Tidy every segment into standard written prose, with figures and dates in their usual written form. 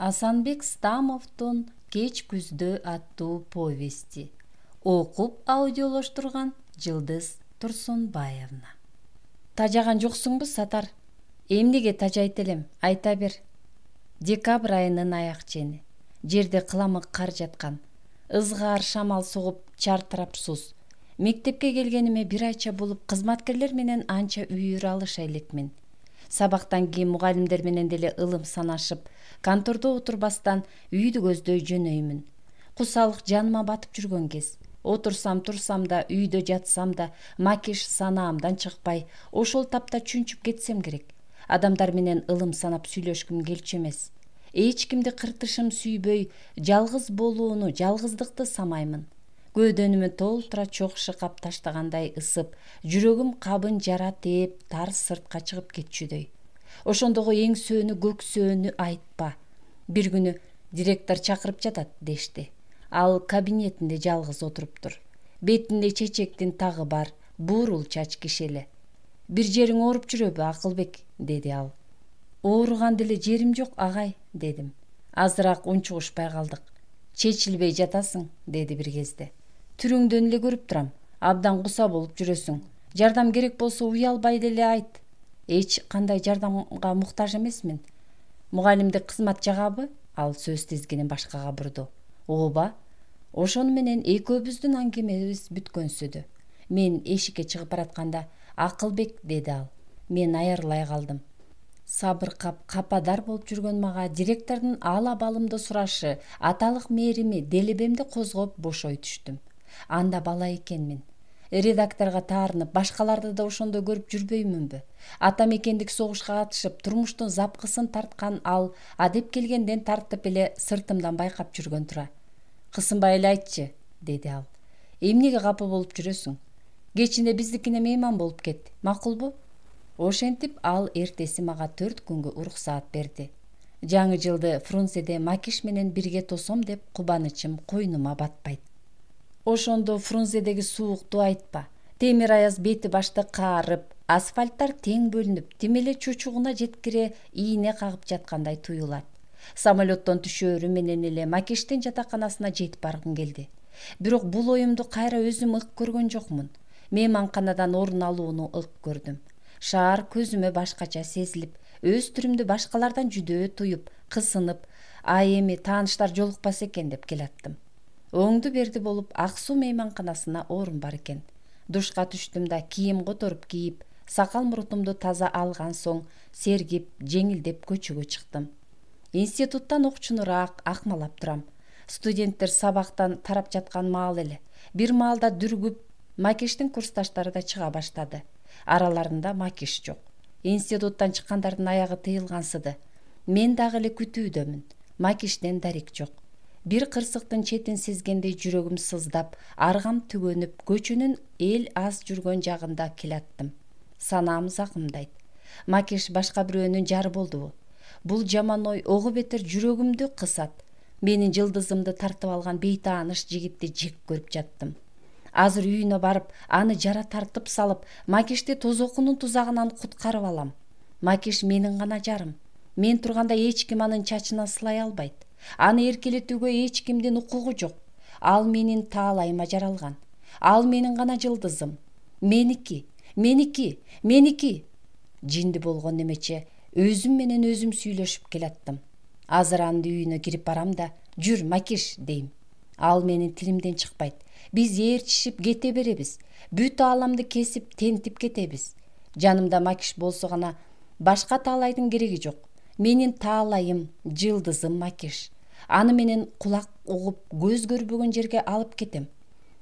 Асанбек Стамовдун «Кеч күздө» аттуу повести. Окуп аудиолоштурган Жылдыз Турсунбаевна. Тажаган жоксуңбу, Сатар? Эмнеге тажайт элем, айта бер. Декабрь айынын аяк чени. Жерде кыламык кар жаткан. Ызгаар шамал согуп чартырап суз. Мектепке келгениме бир айча болуп, кызматкерлер менен анча үйүр алыша элекмин. Сабактан кийин мугалимдер менен деле ылым санашып, контордо отурбастан үйдү көздөй жөнөймүн. Кусалык жаныма батып жүргөн кез. Отурсам турсам да, үйдө жатсам да, макиш санаамдан чыкпай, ошол тапта чүнчүп кетсем керек. Адамдар менен ылым санап сүйлөшкүм келчү эмес. Эч кимди кыртышым сүйбөй, жалгыз болууну, жалгыздыкты самаймын. Көөдөнүмө толтура чок шыкап таштагандай ысып, жүрөгүм кабын жара тээп, тарс сыртка чыгып кетчүдөй. Ошондогу эңсөөнү, көксөөнү айтпа. Бир күнү директор чакырып жатат дешти. Ал кабинетинде жалгыз отуруптур. Бетинде чечектин тагы бар, буурул чач кишеле. Бир жериң ооруп жүрөбү, Акылбек, деди ал. Ооруган деле жерим жок, агай, дедим. Азыраак унчугушпай калдык. Чечилбей жатасың, деди бир кезде. Түрүңдөн эле көрүп турам. Абдан куса болуп жүрөсүң. Жардам керек болсо уялбай деле айт. Эч кандай жардамга муктаж эмесмин. Мугалимдик кызмат жагабы? Ал сөз тизгинин башкага бурду. Ооба. Ошону менен экөөбүздүн аңгемебиз бүткөнсүдү. Мен эшикке чыгып баратканда, Акылбек, деди ал. Мен аярылай калдым. Сабыркап, кападар болуп жүргөн мага директордун ал абалымды сурашы, аталык мээрими, делебемди козгоп бошой түштүм. Анда бала экенмин. Редакторго таарынып, башкаларды да ошондой көрүп жүрбөймүнбү? Ата мекендик согушка катышып, турмуштун запкысын тарткан ал, адеп келгенден тартып эле сыртымдан байкап жүргөн тура. Кысынбай эле айтчы, деди ал. Эмнеге капа болуп жүрөсүң? Кечинде биздикине мейман болуп кет, макулбу? Ошентип ал эртеси мага 4 күнгө уруксаат берди. Жаңы жылды Фрунзеде макиш менен бирге тосом деп кубанычым койнума батпайт. Ошондо Фрунзедеги суукту айтпа. Темир аяз бети башты каарып, асфальттар тең бөлүнүп, тим эле чучугуна жеткире ийне кагып жаткандай туюлат. Самолеттон түшөөрү менен эле макиштин жатаканасына жетип баргым келди. Бирок бул оюмду кайра өзүм ык көргөн жокмун. Мейманканадан орун алууну ык көрдүм. Шаар көзүмө башкача сезилип, өз түрүмдү башкалардан жүдөө туюп, кысынып, эми тааныштар жолукпас экен деп келаттым. Оңду берди болуп, Ак суу мейманканасына орун бар экен. Душка түштүм да кийим которуп кийип, сакал мурутумду таза алган соң, сергип, жеңилдеп көчөгө чыктым. Институттан окчунураак акмалап турам. Студенттер сабактан тарап жаткан маал эле. Бир маалда дүргүп, макиштин курсташтары да чыга баштады. Араларында макиш жок. Институттан чыккандардын аягы тыйылгансыды. Мен дагы эле күтүүдөмүн. Макиштен дарек жок. Бир кырсыктын четин сезгендей жүрөгүм сыздап, аргам түгөнүп, көчөнүн эл аз жүргөн жагында келаттым. Санаам закымдайт. Макиш башка бирөөнүн жары болдубу? Бул жаман ой ого бетер жүрөгүмдү кысат. Менин жылдызымды тартып алган бейтааныш жигитти жек көрүп жаттым. Азыр үйүнө барып, аны жара тартып салып, макишти тозокунун тузагынан куткарып алам. Макиш менин гана жарым. Мен турганда эч ким анын чачынан сылай албайт. Аны эркелетүүгө эч кимдин укугу жок. Ал менин таалайыма жаралган. Ал менин гана жылдызым. Меники, меники, меники. Жинди болгон немече өзүм менен өзүм сүйлөшүп келаттым. Азыр анын үйүнө кирип барам да, жүр макиш, дейм. Ал менин тилимден чыкпайт. Биз ээрчишип кете беребиз. Бүт ааламды кесип, тентип кетебиз. Жанымда макиш болсо гана башка таалайдын кереги жок. Менин таалайым, жылдызым макиш. Аны менен кулак угуп, көз көрбөгөн жерге алып кетем.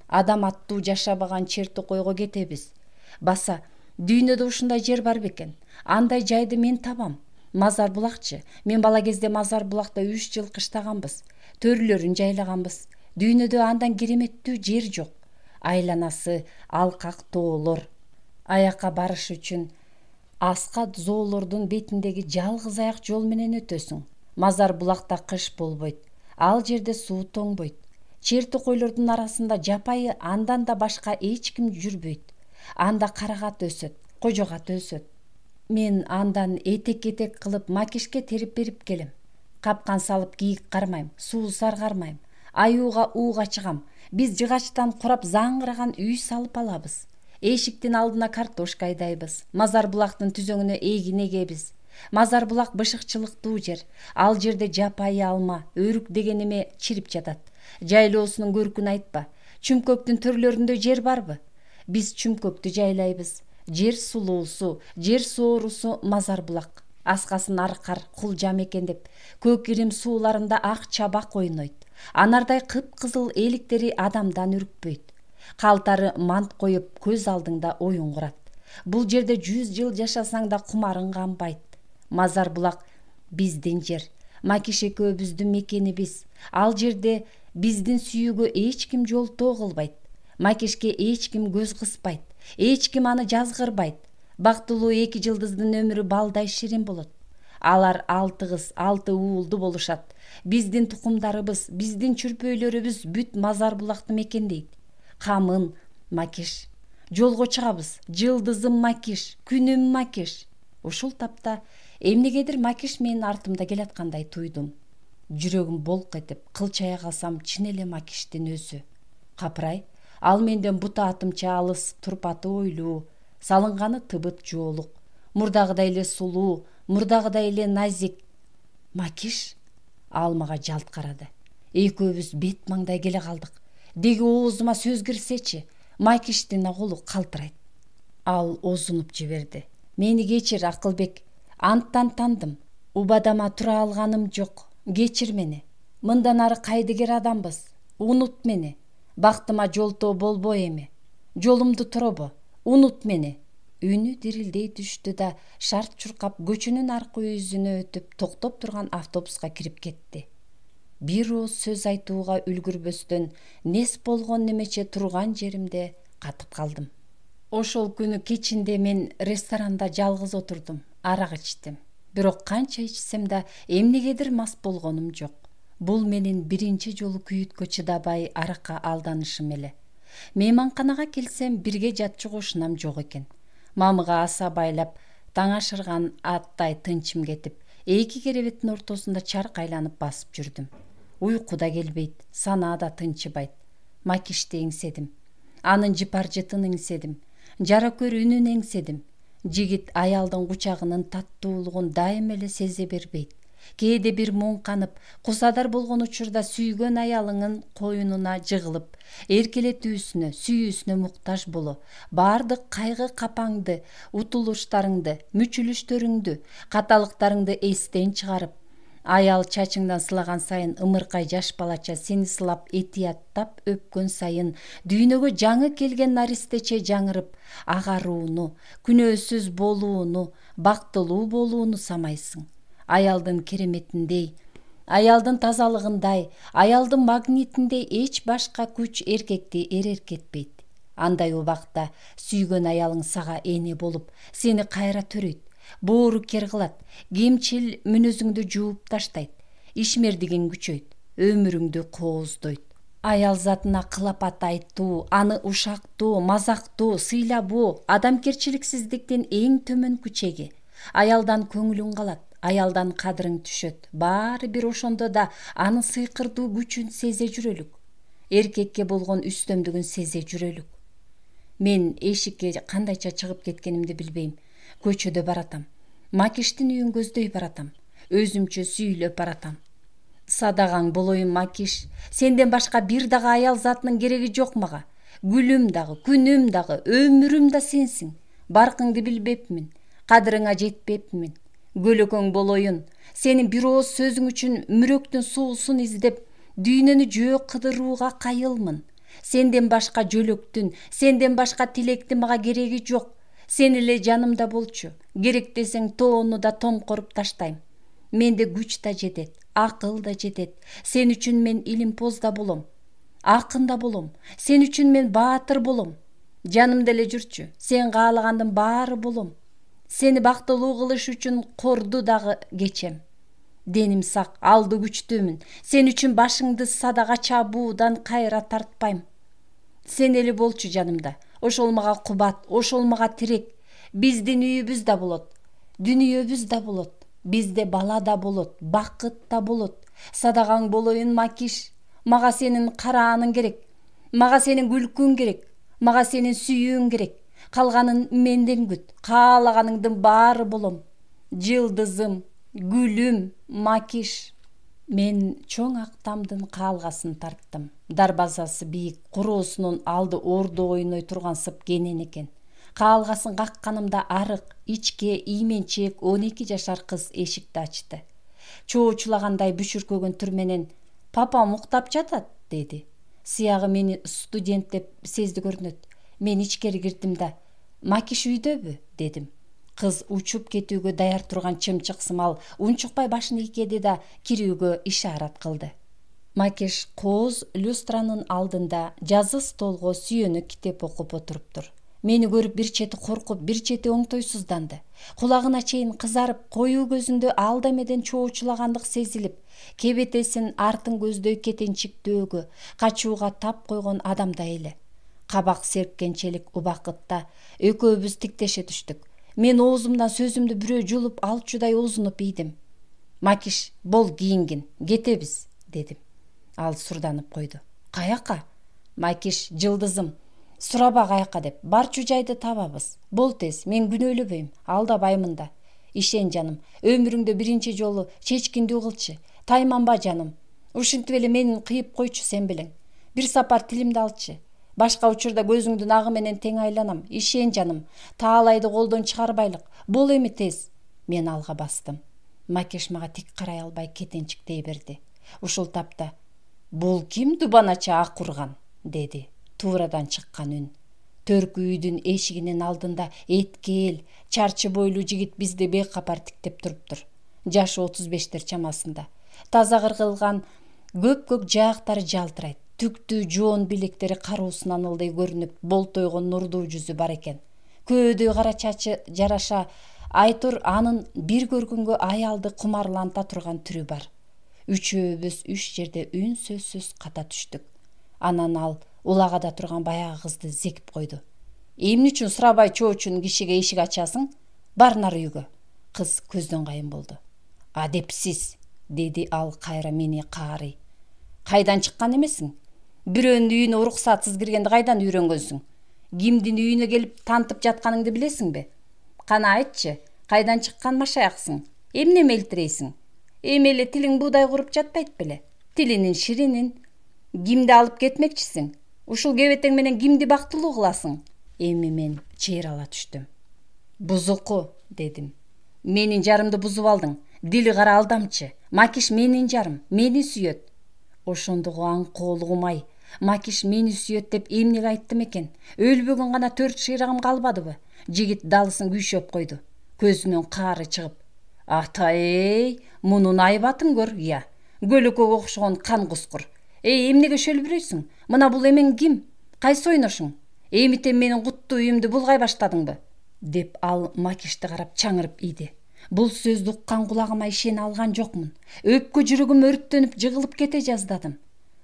Адам аттуу жашабаган черти койго кетебиз. Баса, дүйнөдө ушундай жер бар бекен? Андай жайды мен табам. Мазар булакчы. Мен бала кезде Мазар булакта 3 жыл кыштаганбыз. Төрүлөрүн жайлаганбыз. Дүйнөдө андан кереметтүү жер жок. Айланасы алкак тоолор. Аякка барыш үчүн аска зоолордун бетиндеги жалгыз аяк жол менен өтөсүң. Мазар булакта кыш болбойт. Ал жерде суу тоңбойт. Черти койлордун арасында жапайы андан да башка эч ким жүрбөйт. Анда карагат өсөт, кожогат өсөт. Мен андан этек-этек кылып макишке терип берип келем. Капкан салып кийик кармайм, суу саргармайм, аюуга ууга чыгам. Биз жыгачтан курап заңгыраган үй салып алабыз. Эшиктин алдына картошка айдайбыз. Мазар булактын түзөңүнө эгин эгебиз. Мазар булак бышыкчылыктуу жер. Ал жерде жапайы алма, өрүк деген эме чирип жатат. Жайлоосунун көркүн айтпа. Чүмкөктүн төрлөрүндө жер барбы? Биз чүмкөктү жайлайбыз. Жер сулуусу, жер соорусу мазар булак. Аскасын аркар, кулжа мекендеп, көк ирим сууларында ак чабак ойнойт. Анардай кыпкызыл эликтери адамдан үркпөйт. Калтары мант коюп көз алдыңда оюн курат. Бул жерде 100 жыл жашасаң да кумарың канбайт. Мазар булак биздин жер. Макиш экөөбүздүн мекенибиз. Ал жерде биздин сүйүүгө эч ким жолтоо кылбайт. Макишке эч ким көз кыспайт. Эч ким аны жазгырбайт. Бактылуу 2 жылдыздын өмүрү балдай ширин болот. Алар 6 кыз, 6 уулду болушат. Биздин тукумдарыбыз, биздин чүрпөйлөрүбүз бүт мазар булакты мекендейт. Камын Макиш. Жолго чыгабыз. Жылдызым Макиш, күнүм Макиш. Ушул тапта эмнегедир Макиш менин артымда келаткандай туйдум. Жүрөгүм болк этип, кылчая калсам чын эле Макиштин өзү. Капырай, ал менден бута атымча алыс, турпаты ойлуу, салынганы тыбыт жоолук, мурдагыдай эле сулуу, мурдагыдай эле назик. Макиш? Ал мага жалт карады. Экөөбүз бет маңдай келе калдык. Деги оозума сөз кирсечи, Макиштин колу калтырайт. Ал озунуп жиберди. Мени кечир, Акылбек. Анттан тандым. Убадама тура алганым жок. Кечир мени. Мындан ары кайдыгер адамбыз. Унут мени. Бактыма жолтоо болбой эми. Жолумду туробо. Унут мени. Үнү дирилдей түштү да шарт чуркап көчөнүн аркы өзүнө өтүп токтоп турган автобуска кирип кетти. Бир ооз сөз айтууга үлгүрбөстөн нес болгон немече турган жеримде катып калдым. Ошол күнү кечинде мен ресторанда жалгыз отурдум, арак ичтим. Бирок канча ичсем да эмнегедир мас болгонум жок. Бул менин биринчи жолу күйүткө чыдабай аракка алданышым эле. Мейманканага келсем бирге жатчу кошунам жок экен. Мамыга аса байлап, таң ашырган аттай тынчым кетип, 2 керебеттин ортосунда чарк айланып басып жүрдүм. Уйку да келбейт, санаа да тынчыбайт. Макишти эңседим. Анын жыпар-жытын эңседим. Жара көр үнүн эңседим. Жигит аялдын кучагынын таттуулугун дайым эле сезе бербейт. Кээде бир муң канып, кусадар болгон учурда сүйгөн аялыңын коюнуна жыгылып, эркелетүүсүнө, сүйүүсүнө муктаж боло, баардык кайгы капаңды, утулуштарыңды, мүчүлүштөрүңдү, каталыктарыңды эстен чыгарып, аял чачыңдан сылаган сайын ымыркай жаш балача сени сылап этияттап өпкөн сайын дүйнөгө жаңы келген наристече жаңырып, агарууну, күнөөсүз болууну, бактылуу болууну самайсың. Аялдын кереметиндей, аялдын тазалыгындай, аялдын магнитиндей эч башка күч эркекти эркетпейт. Андай убакта сүйгөн аялың сага эне болуп, сени кайра төрөйт, боору кер кылат, кемчил мүнөзүңдү жууп таштайт, ишмердигиң күчөйт, өмүрүңдү кооздойт. Аял затына кылапат айтуу, аны ушактоо, мазактоо, сыйлабоо адамгерчиликсиздиктин эң төмөн күчеги. Аялдан көңүлүң калат, аялдан кадырың түшөт. Баары бир ошондо да анын сыйкырдуу күчүн сезе жүрөлүк. Эркекке болгон үстөмдүгүн сезе жүрөлүк. Мен эшикке кандайча чыгып кеткенимди билбейм. Көчөдө баратам. Макиштин үйүн көздөй баратам. Өзүмчө сүйлөп баратам. Садагың болоюн, Макиш. Сенден башка бир дагы аял затынын кереги жок мага. Гүлүм дагы, күнүм дагы, өмүрүм да сенсиң. Баркыңды билбепмин. Кадырыңа жетпепмин. Көлөкөң болоюн. Сенин бир ооз сөзүң үчүн мүрөктүн суусун издеп, дүйнөнү жөө кыдырууга кайылмын. Сенден башка жөлөктүн, сенден башка тилектин мага кереги жок. Сен эле жанымда болчу. Керек десең тоону да томкоруп таштайм. Менде күч да жетет, акыл да жетет. Сен үчүн мен илимпоз да болом. Акын да болом. Сен үчүн мен баатыр болом. Жанымда эле жүрчү. Сен каалагандын баары болом. Сени бактылуу кылыш үчүн корду дагы кечем. Деним сак, алды күчтүүмүн. Сен үчүн башыңды садага чабуудан кайра тартпайм. Сен эле болчу жанымда. Ошол мага кубат, ошол мага тирек. Биздин үйүбүз да болот. Дүнүйөбүз да болот. Бизде бала да болот, бакыт да болот. Садагаң болоюн, Макиш. Мага сенин карааның керек. Мага сенин күлкүң керек. Мага сенин сүйүүң керек. Калганын менден күт. Каалаганыңдын баары болом. Жылдызым, гүлүм, Макиш. Мен чоң ак тамдын каалгасын тарттым. Дарбазасы бийик, куроосунун алды ордо ойной турган сып кенен экен. Каалгасын какканымда арык, ичке, ийменчек 12 жашар кыз эшикти ачты. Чоочулагандай бүшүркөгөн түрменен «Папам уктап жатат», деди. Сыягы мени студент деп сезди көрүнөт. Мен ичкери кирдим да «Макиш үйдөбү?» дедим. Кыз учуп кетүүгө даяр турган чымчык сымал унчукпай башын ийкеди да кирүүгө ишарат кылды. Макиш кооз люстранын алдында жазы столго сүйөнүп китеп окуп отуруптур. Мени көрүп бир чети коркуп, бир чети оңтойсузданды. Кулагына чейин кызарып, коюу көзүндө алдамеден чоочулагандык сезилип, кебетесин артын көздөй кетенчиктөөгө, качууга тап койгон адамдай эле. Кабак серпкенчелик убакытта экөөбүз тиктеше түштүк. Мен оозумдан сөзүмдү бирөө жулуп алчудай оозунуп ийдим. «Макиш, бол кийингин, кетебиз», дедим. Ал сурданып койду. «Каяка?» «Макиш, жылдызым, сураба каяка деп, барчу жайды табабыз. Бол тез, мен күнөөлөбөйм, алдабаймын да. Ишен жаным, өмүрүңдө биринчи жолу чечкиндүү кылчы. Тайманба жаным. Ушинтип эле менин кыйып койчу сен белең. Бир сапар тилимди алчы. Башка учурда көзүңдүн агы менен тең айланам. Ишен жаным, таалайды колдон чыгарбайлык. Бол эми тез». Мен алга бастым. Макиш мага тик карай албай кетенчиктей берди. Ушул тапта «Бул ким дубанача ак урган?» деди. Туурадан чыккан үн. Төркү үйдүн эшигинин алдында эткел, чарчы бойлуу жигит бизди бейкапар тиктеп туруптур. Жашы 35 чамасында. Таза кыргылган көк жаактары жалтырайт. Түктүү жоон билектери кароосунан ылдый көрүнүп, болтойгон нурдуу жүзү бар экен. Көөдөй кара чачы жараша Айтур анын бир көргөнгө аялды кумарланта турган түрү бар. Үчөөбүз үч жерде үн сөзсүз ката түштүк. Анан ал улагада турган баягы кызды зекип койду. «Эмне үчүн сурабай чоочун кишиге эшик ачасың? Бар нары үйгө». Кыз көздөн кайын болду. «Адепсиз», деди ал кайра мени каарый. «Кайдан чыккан эмесиң? Бирөөнүн үйүнө уруксатсыз киргенди кайдан үйрөнгөнсүң? Кимдин үйүнө келип тантып жатканыңды билесиңби? Кана айтчы, кайдан чыккан машаяксың? Эмне мелтирейсиң? Эми эле тилиң буудай куруп жатпайт беле? Тилинин ширинин. Кимди алып кетмекчисиң? Ушул кебетең менен кимди бактылуу кыласың?» Эми мен чейир ала түштүм. «Бузуку», дедим. «Менин жарымды бузуп алдың. Дили кара алдамчы. Макиш менин жарым, мени сүйөт». Ошондугу аңкоолугум-ай. Макиш мени сүйөт деп эмнеге айттым экен? Өлбөгөн гана 4 шыйрагым калбадыбы? Жигит далысын күйшөп койду. Көзүнөн каары чыгып. «Атай, мунун айбатын көр, ия. Көлөкөгө окшогон кан кускур. Эмнеге шөлбүрөйсүң? Мына бул эмен ким? Кайсы ойношуң? Эмитен менин куттуу үйүмдү булгай баштадыңбы?» деп ал Макишти карап чаңырып ийди. Бул сөздү уккан кулагыма ишене алган жокмун. Өпкө жүрөгүм өрттөнүп жыгылып кете жаздадым.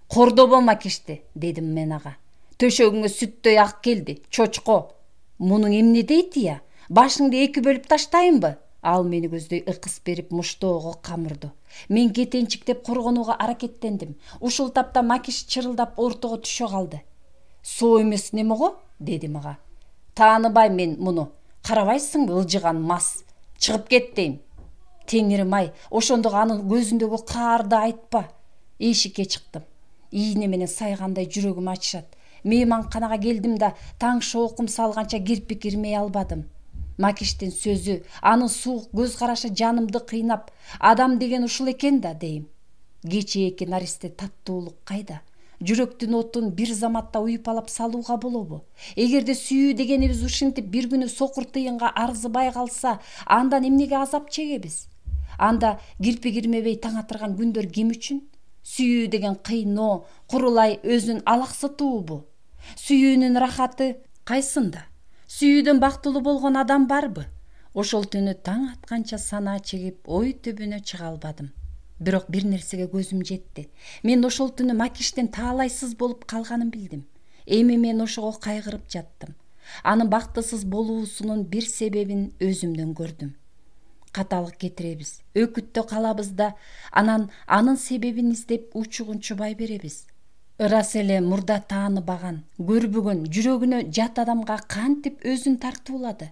«Кордобо Макишти», дедим мен ага. «Төшөгүңө сүттөй ак келди, чочко. Мунуң эмне дейт ия? Башыңды 2 бөлүп таштайынбы?» Ал мени көздөй ыкыс берип муштоого камырды. Мен кетенчиктеп коргонууга аракеттендим. Ушул тапта Макиш чырылдап ортого түшө калды. «Соо эмес немего?» деди мага. «Тааныбайм мен муну. Карабайсыңбы, ылжыган мас? Чыгып кет дейм». Теңирим-ай, ошондугу анын көзүндөгү каарды айтпа. Эшикке чыктым. Ийне менен сайгандай жүрөгүм ачышат. Мейманканага келдим да таң шоокум салганча кирпик кирмей албадым. Макиштин сөзү, анын суук көз карашы жанымды кыйнап, адам деген ушул экен да дейм. Кечээки наристе таттуулук кайда? Жүрөктүн отун бир заматта уйпалап салууга болобу? Эгерде сүйүү дегенибиз ушинтип бир күнү сокур тыйынга арзыбай калса, андан эмнеге азап чегебиз? Анда кирпик кирмебей таң атырган күндөр ким үчүн? Сүйүү деген кыйноо, курулай өзүн алаксытуубу? Сүйүүнүн рахаты кайсында? Сүйүүдөн бактылуу болгон адам барбы? Ошол түнү таң атканча санаа чегип ой түбүнө чыга албадым. Бирок бир нерсеге көзүм жетти. Мен ошол түнү Макиштен таалайсыз болуп калганын билдим. Эми мен ошого кайгырып жаттым. Анын бактысыз болуусунун бир себебин өзүмдөн көрдүм. каталык кетиребиз, өкүттө калабыз да анан анын себебин издеп учугунчубай беребиз. Ырас эле мурда тааныбаган, көрбөгөн, жүрөгүнө жат адамга кантип өзүн тартуулады.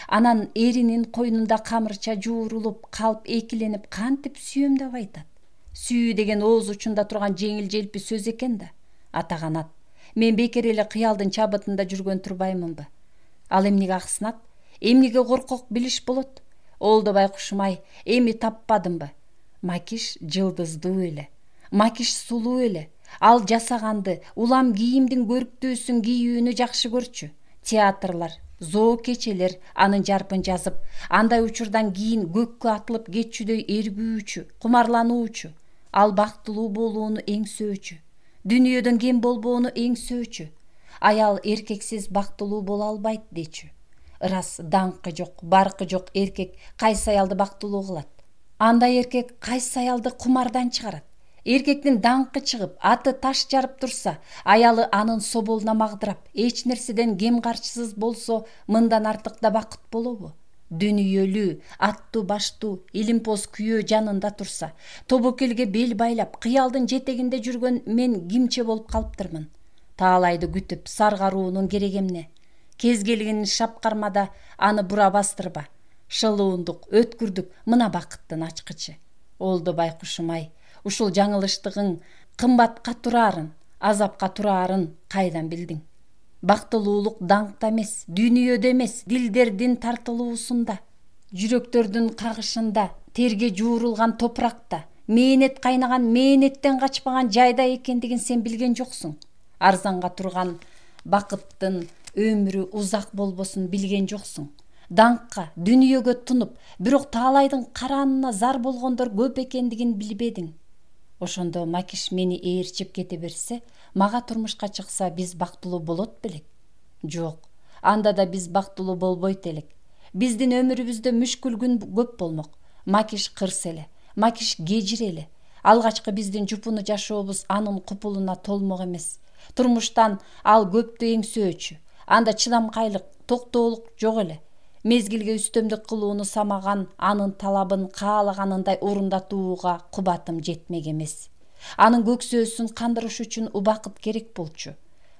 Анан эринин койнунда камырча жуурулуп калп экиленип кантип сүйөм деп айтат. Сүйүү деген ооз учунда турган жеңил желпи сөз экен да. Атаганат, мен бекер эле кыялдын чабытында жүргөн турбаймынбы? Ал эмнеге аксынат? Эмнеге коркок билиш болот? Олду байкушум-ай, эми таппадымбы? Макиш жылдыздуу эле. Макиш сулуу эле. Ал жасаганды, улам кийимдин көрктүүсүн кийүүнү жакшы көрчү. Театрлар, зоо кечелер анын жарпын жазып, андай учурдан кийин көккө атылып кетчүдөй эргүүчү, кумарлануучу. Ал бактылуу болууну эңсөөчү. Дүнүйөдөн кем болбоону эңсөөчү. Аял эркексиз бактылуу боло албайт дечү. Ырас, даңкы жок, баркы жок эркек кайсы аялды бактылуу кылат? Андай эркек кайсы аялды кумардан чыгарат? Эркектин даңкы чыгып, аты таш жарып турса, аялы анын соболуна магдырап, эч нерседен кем карчысыз болсо, мындан артык да бакыт болобу? Дүнүйөлүү, аттуу баштуу, илимпоз күйөө жанында турса, тобокелге бел байлап, кыялдын жетегинде жүргөн мен кимче болуп калыптырмын? Таалайды күтүп, саргаруунун кереги эмне? Кез келгенин шапкармада аны бура бастырба. Шылуундук, өткүрдүк, мына бакыттын ачкычы. Олду байкушум-ай, ушул жаңылыштыгың кымбатка турарын, азапка турарын кайдан билдиң? Бактылуулук даңкта эмес, дүнүйөдө эмес, дилдердин тартылуусунда, жүрөктөрдүн кагышында, терге жуурулган топуракта, мээнет кайнаган, мээнеттен качпаган жайда экендигин сен билген жоксуң. Арзанга турган бакыттын өмүрү узак болбосун билген жоксуң. Даңкка, дүнүйөгө тунуп, бирок таалайдын каранына зар болгондор көп экендигин билбедиң. Ошондо Макиш мени ээрчип кете берсе, мага турмушка чыкса, биз бактылуу болот белек? Жок, анда да биз бактылуу болбойт элек. Биздин өмүрүбүздө мүшкүл күн көп болмок. Макиш кырс эле, Макиш кежир эле. Алгачкы биздин жупуну жашообуз анын купулуна толмок эмес. Турмуштан ал көптү эңсөөчү. Анда чыдамкайлык, токтоолук жок эле. Мезгилге үстөмдүк кылууну самаган анын талабын каалаганындай орундатууга кубатым жетмек эмес. Анын көксөөсүн кандырыш үчүн убакыт керек болчу.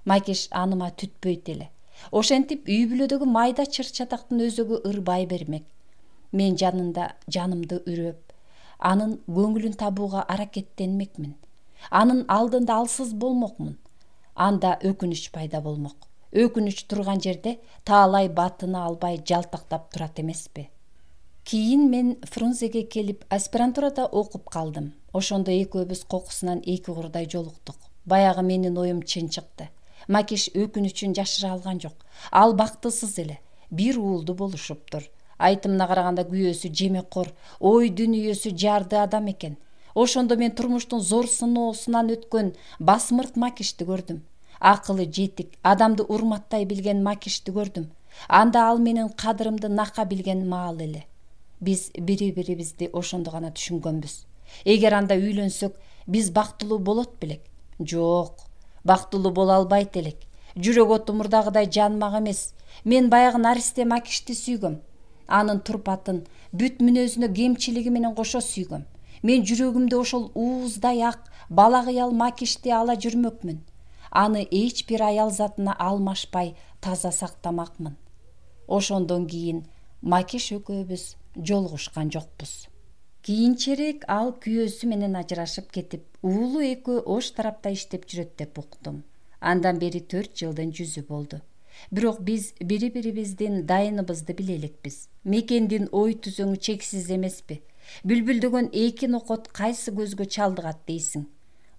Макиш аныма түтпөйт эле. Ошентип үй бүлөдөгү майда чыр-чатактын өзөгү ырбай бермек. Мен жанында жанымды үрөп, анын көңүлүн табууга аракеттенмекмин. Анын алдында алсыз болмокмун. Анда өкүнүч пайда болмок. Өкүнүч турган жерде таалай батыны албай жалтактап турат эмеспи? Кийин мен Фрунзеге келип аспирантурада окуп калдым. Ошондо экөөбүз кокусунан эки курдай жолуктук. Баягы менин оюм чын чыкты. Макиш өкүнүчүн жашыра алган жок. Ал бактысыз эле, бир уулду болушуптур. Айтымына караганда күйөөсү жемекор, ой дүнүйөсү жарды адам экен. Ошондо мен турмуштун зор сыноосунан өткөн басмырт Макишти көрдүм. Акылы жетик, адамды урматтай билген Макишти көрдүм. Анда ал менин кадырымды нака билген маал эле. Биз бири-бирибизди ошондо гана түшүнгөнбүз. Эгер анда үйлөнсөк, биз бактылуу болот белек? Жок, бактылуу боло албайт элек. Жүрөк оту мурдагыдай жанмак эмес. Мен баягы Наристе Макишти сүйгөм. Анын турпатын, бүт мүнөзүнө кемчилиги менен кошо сүйгөм. Мен жүрөгүмдө ошол ууздай ак, бала кыял Макишти ала жүрмөкмүн. Аны эч бир аял затына алмашпай таза сактамакмын. Ошондон кийин Макиш экөөбүз жолугушкан жокпуз. Кийинчерээк ал күйөөсү менен ажырашып кетип, уулу экөө Ош тарапта иштеп жүрөт деп уктум. Андан бери 4 жылдын жүзү болду. Бирок биз бири-бирибиздин дайыныбызды биле элекпиз. Мекендин ой түзөңү чексиз эмеспи? Бүлбүлдөгөн эки нокот кайсы көзгө чалдыгат дейсиң?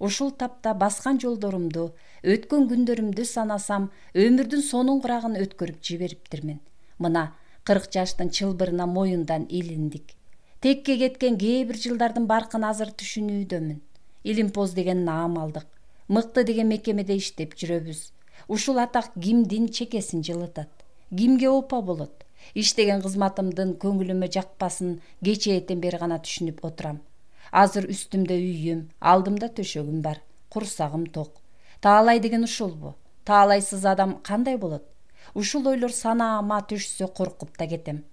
Ушул тапта баскан жолдорумду, өткөн күндөрүмдү санасам, өмүрдүн сонун курагын өткөрүп жибериптирмин. Мына 40 жаштын чылбырына моюндан илиндик. Текке кеткен кээ бир жылдардын баркын азыр түшүнүүдөмүн. Илимпоз деген наам алдык. Мыкты деген мекемеде иштеп жүрөбүз. Ушул атак кимдин чекесин жылытат? Кимге опа болот? Иштеген кызматымдын көңүлүмө жакпасын кечээттен бери гана түшүнүп отурам. Азыр үстүмдө үйүм, алдымда төшөгүм бар, курсагым ток. Таалай деген ушулбу? Таалайсыз адам кандай болот? Ушул ойлор санаама түшсө коркуп да кетем.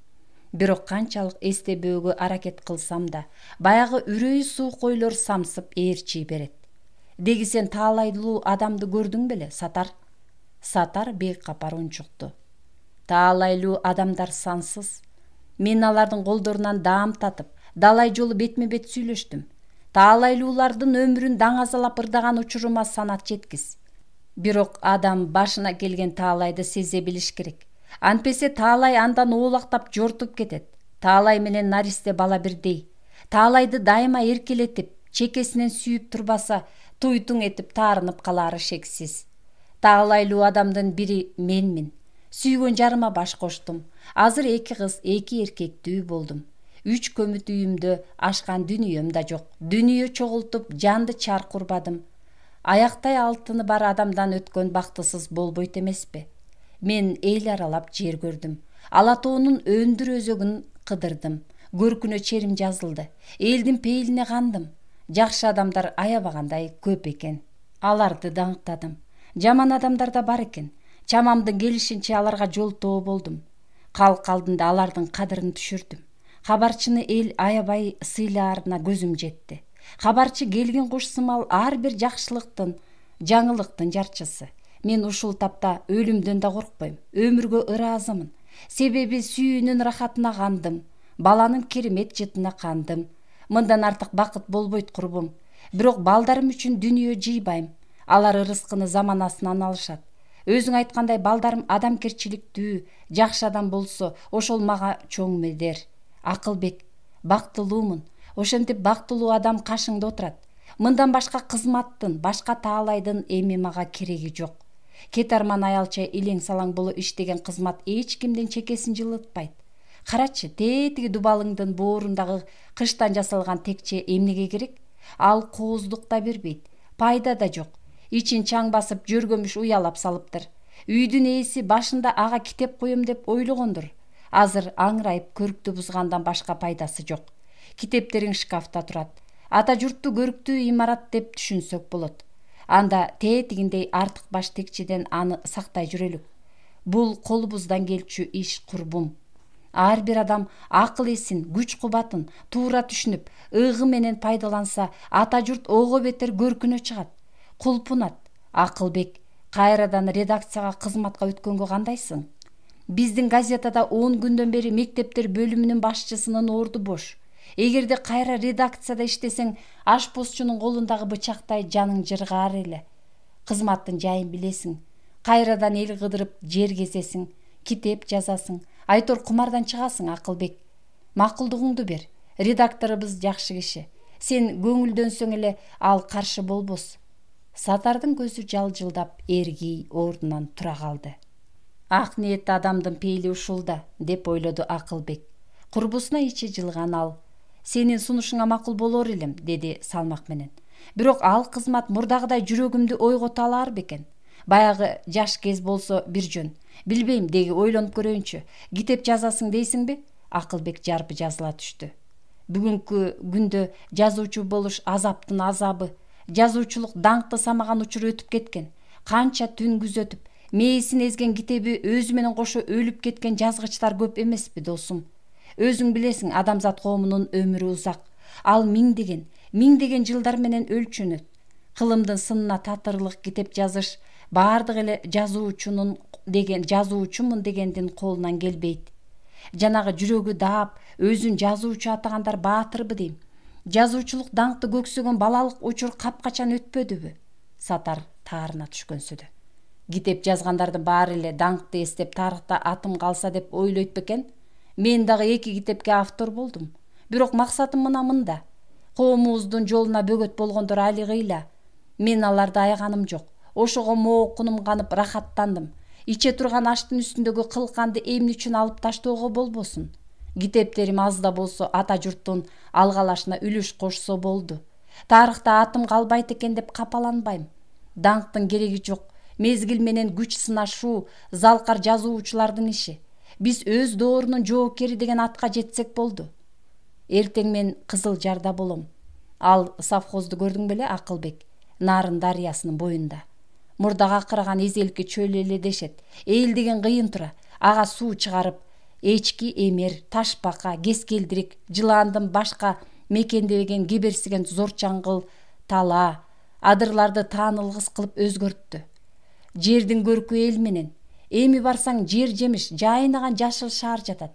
Бирок канчалык эстебөөгө аракет кылсам да, баягы үрөйү суук ойлор самсып ээрчий берет. Деги сен таалайлуу адамды көрдүң беле, Сатар? Сатар бейкапар унчукту. Таалайлуу адамдар сансыз. Мен алардын колдорунан даам татып, далай жолу бетме-бет сүйлөштүм. Таалайлуулардын өмүрүн даңазалап ырдаган учурума санат жеткиз. Бирок адам башына келген таалайды сезе билиш керек. Анпесе таалай андан оолактап жортуп кетет. Таалай менен наристе бала бирдей. Таалайды дайыма эркелетип, чекесинен сүйүп турбаса, туйтуң этип таарынып калаары шексиз. Таалайлуу адамдын бири менмин. Сүйгөн жарыма баш коштум. Азыр 2 кыз, 2 эркектүү болдум. 3 көмүт үйүмдө ашкан дүнүйөм да жок. Дүнүйө чогултуп, жанды чарк урбадым. Аяктай алтыны бар адамдан өткөн бактысыз болбойт эмеспи? Мен эл аралап жер көрдүм. Ала тоонун өндүр өзөгүн кыдырдым. Көркүнө черим жазылды. Элдин пейилине кандым. Жакшы адамдар аябагандай көп экен. Аларды даңктадым. Жаман адамдар да бар экен. Чамамдын келишинче аларга жолтоо болдум. Калк алдында алардын кадырын түшүрдүм. Кабарчыны эл аябай сыйлаарына көзүм жетти. Кабарчы келген куш сымал ар бир жакшылыктын, жаңылыктын жарчысы. Мен ушул тапта өлүмдөн да коркпойм. Өмүргө ыраазымын. Себеби сүйүүнүн рахатына кандым. Баланын керемет жытына кандым. Мындан артык бакыт болбойт курбум. Бирок балдарым үчүн дүнүйө жыйбайм. Алар ырыскыны заманасынан алышат. Өзүң айткандай балдарым адамкерчиликтүү, жакшы адам болсо, ошол мага чоң медер. Акылбек, бактылуумун. Ошентип бактылуу адам кашыңда отурат. Мындан башка кызматтын, башка таалайдын эми мага кереги жок. Кет арман аялча илең салаң боло иштеген кызмат эч кимдин чекесин жылытпайт. Карачы, тетиги дубалыңдын боорундагы кыштан жасалган текче эмнеге керек? Ал кооздук да бербейт, пайда да жок. Ичин чаң басып, жөргөмүш уялап салыптыр. Үйдүн ээси башында ага китеп коем деп ойлогондур. Азыр аңырайып көрктү бузгандан башка пайдасы жок. Китептериң шкафта турат. Ата журтту көрктүү имарат деп түшүнсөк болот. Анда тетигиндей артык баш текчеден аны сактай жүрөлүк. Бул колубуздан келчү иш курбум. Ар бир адам акыл эсин, күч кубатын туура түшүнүп, ыгы менен пайдаланса, ата журт ого бетер көркүнө чыгат. Кулпунат. Акылбек, кайрадан редакцияга кызматка өткөнгө кандайсың? Биздин газетада 10 күндөн бери мектептер бөлүмүнүн башчысынын орду бош. Эгерде кайра редакцияда иштесең, ашпозчунун колундагы бычактай жаның жыргаар эле. Кызматтын жайын билесиң. Кайрадан эл кыдырып жер кезесиң, китеп жазасың, айтор кумардан чыгасың. Акылбек, макулдугуңду бер. Редакторубуз жакшы киши. Сен көңүлдөнсөң эле ал каршы болбос. Сатардын көзү жалжылдап, эргий ордунан тура калды. Ак ниет адамдын пейили ушулда, деп ойлоду Акылбек. Курбусуна ичи жылган ал. Сенин сунушуңа макул болор элем, деди салмак менен. Бирок ал кызмат мурдагыдай жүрөгүмдү ойгото алар бекен? Баягы жаш кез болсо бир жөн. Билбейм, деги ойлонуп көрөйүнчү. Китеп жазасың дейсиңби? Акылбек жарпы жазыла түштү. Бүгүнкү күндө жазуучу болуш азаптын азабы. Жазуучулук даңкты самаган учур өтүп кеткен. Канча түн күзөтүп, мээсин эзген китеби өзү менен кошо өлүп кеткен жазгычтар көп эмеспи, досум? Өзүң билесиң, адамзат коомунун өмүрү узак. Ал миңдеген жылдар менен өлчөнөт. Кылымдын сынына татырлык китеп жазыш баардык эле жазуучумун дегендин колунан келбейт. Жанагы жүрөгү даап, өзүн жазуучу атагандар баатырбы дейм. Жазуучулук даңкты көксөгөн балалык учур капкачан өтпөдүбү? Сатар таарына түшкөнсүдү. Китеп жазгандардын баары эле даңкты эстеп тарыхта атым калса деп ойлойт бекен? Мен дагы 2 китепке автор болдум. Бирок максатым мында. Коомубуздун жолуна бөгөт болгондор али кыйла. Мен аларды аяганым жок. Ошого моокунум канып рахаттандым. Иче турган аштын үстүндөгү кылканды эмне үчүн алып таштоого болбосун? Китептерим аз да болсо ата журттун алгалашына үлүш кошсо болду. Тарыхта атым калбайт экен деп капаланбайм. Даңктын кереги жок. Мезгил менен күч сынашуу залкар жазуучулардын иши. Биз өз доорунун жоокери деген атка жетсек болду. Эртең мен Кызыл Жарда болом. Ал совхозду көрдүң беле, Акылбек? Нарын дарыясынын боюнда. Мурдага акыраган эзелки чөл эле дешет. Эл деген кыйын тура. Ага суу чыгарып, эчки эмер, ташбака, кескелдирик, жыландын башка мекендебеген кеберсиген зор чаңгыл, тала, адырларды таанылгыс кылып өзгөрттү. Жердин көркү эл менен эми барсаң жер жемиш жайнаган жашыл шаар жатат.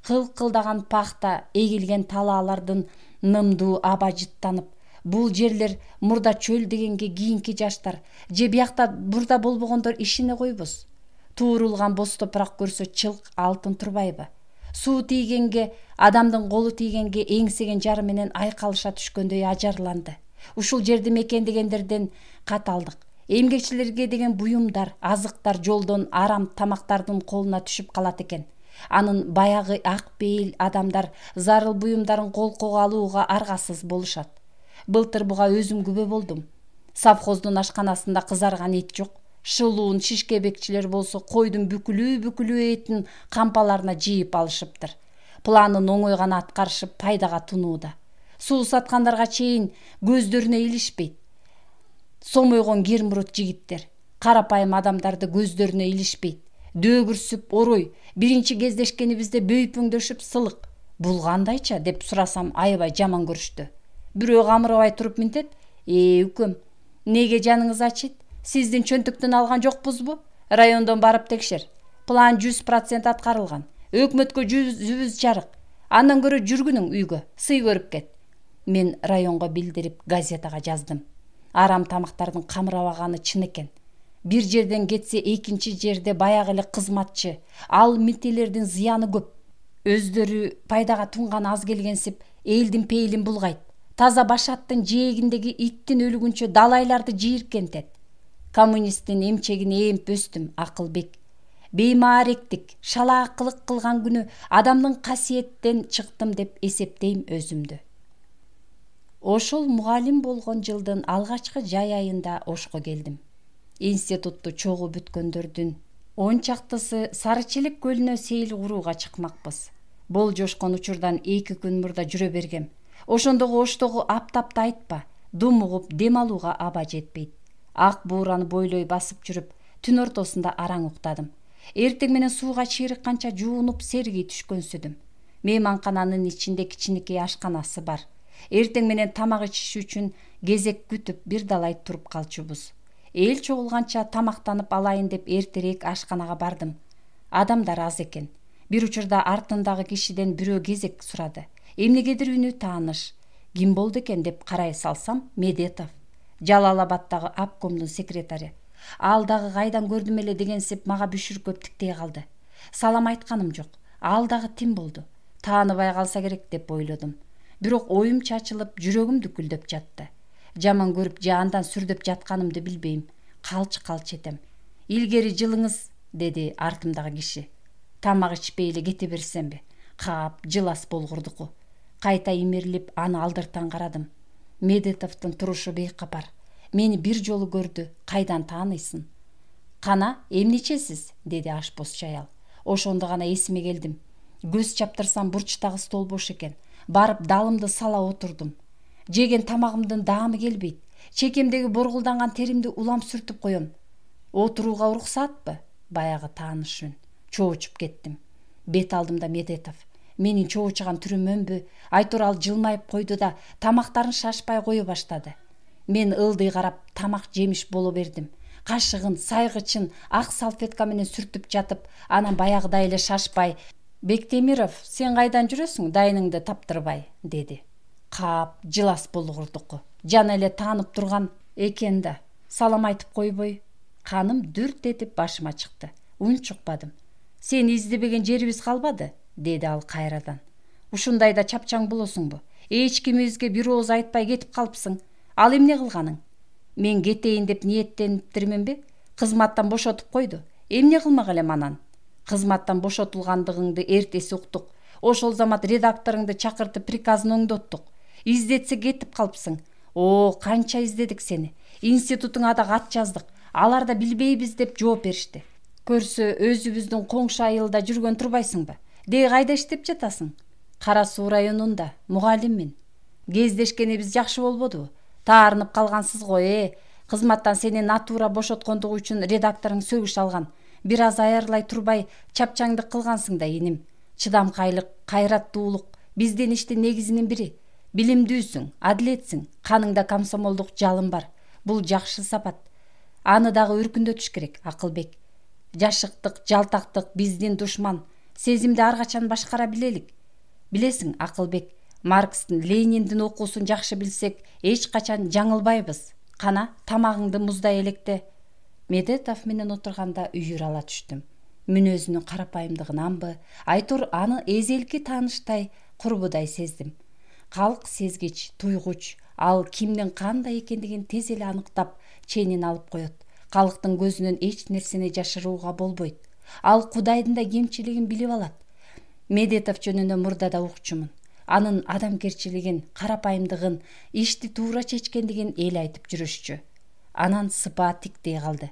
Кылкылдаган пахта, эгилген талаалардын нымдуу аба жыттанып, бул жерлер мурда чөл дегенге кийинки жаштар же биякта бурда болбогондор ишене койбус. Туурулган боз топурак көрсө чылк алтын турбайбы? Суу тийгенге, адамдын колу тийгенге эңсеген жары менен айкалыша түшкөндөй ажарланды. Ушул жерди мекендегендерден каталдык, эмгекчилерге деген буюмдар, азыктар жолдон арам тамактардын колуна түшүп калат экен. Анын баягы ак бейил адамдар зарыл буюмдарын колкого алууга аргасыз болушат. Былтыр буга өзүм күбө болдум. Совхоздун ашканасында кызарган эт жок. Шылуун шишкебекчилер болсо койдун бүкүлүү этин кампаларына жыйып алышыптыр. Планын оңой гана аткарышып пайдага тунууда. Суу саткандарга чейин көздөрүнө илишпейт. Сомойгон кермурут жигиттер, карапайым адамдарды көздөрүнө илишпейт. Дөгүрсүп, орой, биринчи кездешкенибизде бөйпөңдөшүп сылык. Бул кандайча деп сурасам аябай жаман көрүштү. Бирөө камырабай туруп минтет: Үкөм, неге жаныңыз ачыйт? Сиздин чөнтүктөн алган жокпузбу? Райондон барып текшер. План 100% аткарылган. Өкмөткө жүзүбүз жарык. Андан көрө жүргүнүң үйгө, сый көрүп кет. Мен районго билдирип газетага жаздым. Арам тамактардын камырабаганы чын экен. Бир жерден кетсе экинчи жерде баягы эле кызматчы, ал митилердин зыяны көп. Өздөрү пайдага тунган аз келгенсип, элдин пейилин булгайт. Таза башаттын жээгиндеги иттин өлүгүнчө далайларды жийиркентет. Коммунисттин эмчегин ээп өстүм, Акылбек. Беймааректик, шалаакылык кылган күнү адамдын касиеттен чыктым деп эсептейм өзүмдү. Ошол мугалим болгон жылдын алгачкы жай айында Ошко келдим. Институтту чогуу бүткөндөрдүн 10 чактысы Сарычелек көлүнө сейил курууга чыкмакпыз. Бол жошкон учурдан 2 күн мурда жүрө бергем. Ошондогу Оштогу аптапты айтпа, дум угуп дем алууга аба жетпейт. Ак буураны бойлой басып жүрүп, түн ортосунда араң уктадым. Эртең менен сууга чыйрык канча жуунуп серги түшкөнсүдүм. Мейманкананын ичинде кичинекей ашканасы бар. Эртең менен тамак ичиш үчүн кезек күтүп бир далай туруп калчубуз. Эл чогулганча тамактанып алайын деп эртерээк ашканага бардым. Адамдар аз экен. Бир учурда артындагы кишиден бирөө кезек сурады. Эмнегедир үнү тааныш. Ким болду экен деп карай салсам, Медетов, Жалал-Абадтагы обкомдун секретари. Ал дагы кайдан көрдүм эле дегенсип мага бүшүркөп тиктей калды. Салам айтканым жок. Ал дагы тим болду. Тааныбай калса керек деп ойлодум. Бирок оюм чачылып, жүрөгүм дүкүлдөп жатты. Жаман көрүп же андан сүрдөп жатканымды билбейм. Калч этем. Илгери жылыңыз, деди артымдагы киши. Тамак ичпей эле кете берсемби? Каап, жылас болгурдуку. Кайта имерилип, аны алдыртан карадым. Медетовдун турушу бейкапар. Мени бир жолу көрдү, кайдан тааныйсың? Кана, эмнечесиз? Деди ашпоз аял. Ошондо гана эсиме келдим. Көз чаптырсам бурчтагы стол бош экен. Барып далымды сала отурдум. Жеген тамагымдын даамы келбейт. Чекемдеги боргулданган теримди улам сүртүп коем. Отурууга уруксатпы? Баягы тааныш үн. Чоочуп кеттим. Бет алдымда Медетов. Менин чоочуган түрүмөнбү? Айтор ал жылмайып койду да тамактарын шашпай кое баштады. Мен ылдый карап тамак жемиш боло бердим. Кашыгын, сайгычын ак салфетка менен сүртүп жатып, анан баягыдай эле шашпай: "Бектемиров, сен кайдан жүрөсүң, дайныңды таптырбай?" деди. Каап, жылас болгурдуку. Жана эле таанып турган экен да. Салам айтып койбой. Каным дүрт этип башыма чыкты. Үн чукпадым. "Сен издебеген жерибиз калбады?" деди ал кайрадан. "Ушундайда чапчаң болосуңбу? Эч кимибизге бир ооз айтпай кетип калыпсың. Ал эмне кылганың?" "Мен кетейин деп ниеттениптирминби? Кызматтан бошотуп койду. Эмне кылмак элем анан?" "Кызматтан бошотулгандыгыңды эртеси уктук. Ошол замат редакторуңду чакыртып приказын оңдоттук. Издетсе кетип калыпсың." "О, канча издедик сени. Институтуңа да кат жаздык. Алар да билбейбиз деп жооп беришти. Көрсө өзүбүздүн коңшу айылда жүргөн турбайсыңбы? Деги кайда иштеп жатасың?" "Кара Суу районунда, мугалиммин." "Кездешкенибиз жакшы болбодубу? Таарынып калгансыз го, Кызматтан сени натура бошоткондугу үчүн редакторуң сөгүш алган. Бир аз аярлай турбай чапчаңдык кылгансың да, иним. чыдамкайлык, кайраттуулук биздин иштин негизинин бири. Билимдүүсүң, адилетсиң, каныңда комсомолдук жалын бар. Бул жакшы сапат. Аны дагы өркүндөтүш керек, Акылбек. Жашыктык, жалтактык биздин душман. Сезимди ар качан башкара билелик. Билесиң, Акылбек, Маркстин, Лениндин окуусун жакшы билсек, эч качан жаңылбайбыз. Кана, тамагыңды муздай электе. Медетов менен отурганда үйүр ала түштүм. Мүнөзүнүн карапайымдыгын амбы, Айтур аны эзелки тааныштай, курбудай сездим. Калк сезгич, туйгуч, ал кимдин кандай экендигин тез эле аныктап, ченин алып коет. Калктын көзүнөн эч нерсени жашырууга болбойт. Ал Кудайдын да кемчилигин билип алат. Медетов жөнүндө мурдада укчумун. Анын адамгерчилигин, карапайымдыгын, ишти туура чечкендигин эл айтып жүрүшчү. Анан сыпаа тиктей калды.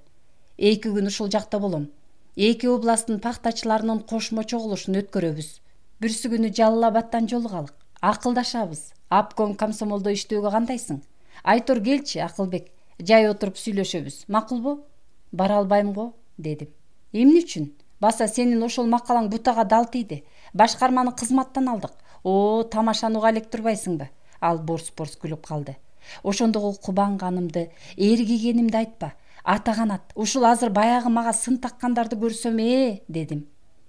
2 күн ушул жакта болом. 2 областтын пактачыларынын кошмо чогулушун өткөрөбүз. Бүрсү күнү Жалал Абадтан жолугалык. Акылдашабыз. Обком комсомолдо иштөөгө кандайсың? Айтур келчи, Акылбек. Жай отуруп сүйлөшөбүз. Макулбу? Бара албайм го, дедим. Эмне үчүн? Баса сенин ошол макалаң бутага дал тийди. Башкарманы кызматтан алдык. Тамашаны уга элек турбайсыңбы? Ал борс-борс күлүп калды. Ошондогу кубанганымды, ээргигенимди айтпа. Ата канат, ушул азыр баягы мага сын таккандарды көрсөм, дедим.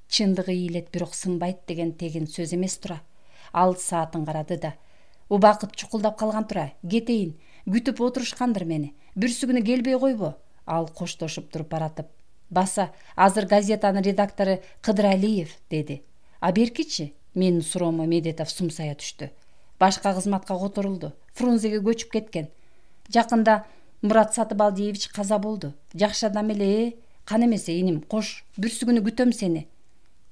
Чындыгы ийилет, бирок сынбайт деген тегин сөз эмес тура. Ал саатын карады да. Убакыт чукулдап калган тура. Кетейин. Күтүп отурушкандыр мени. Бүрсү күнү келбей койбу? Ал коштошуп туруп баратып. Баса, азыр газетанын редактору Кыдыралиев, деди. А беркичи? Менин суроомо Медетов сумсая түштү. Башка кызматка которулду. Фрунзеге көчүп кеткен. Жакында Мурат Сатыбалдиевич каза болду. Жакшы адам эле, Кан эмесе иним, кош, бүрсү күнү күтөм сени.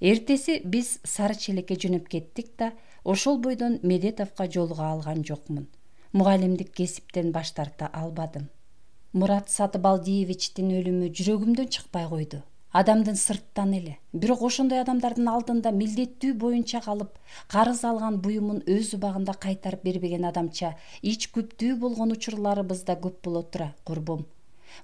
Эртеси биз Сары Челекке жөнөп кеттик да, ошол бойдон Медетовго жолуга алган жокмун. Мугалимдик кесиптен баш тарта албадым. Мурат Сатыбалдиевичтин өлүмү жүрөгүмдөн чыкпай койду. Адамдын сырттан эле. Бирок ошондой адамдардын алдында милдеттүү боюнча калып, карыз алган буюмун өз убагында кайтарып бербеген адамча ич күптүү болгон учурларыбыз да көп болот тура, курбум.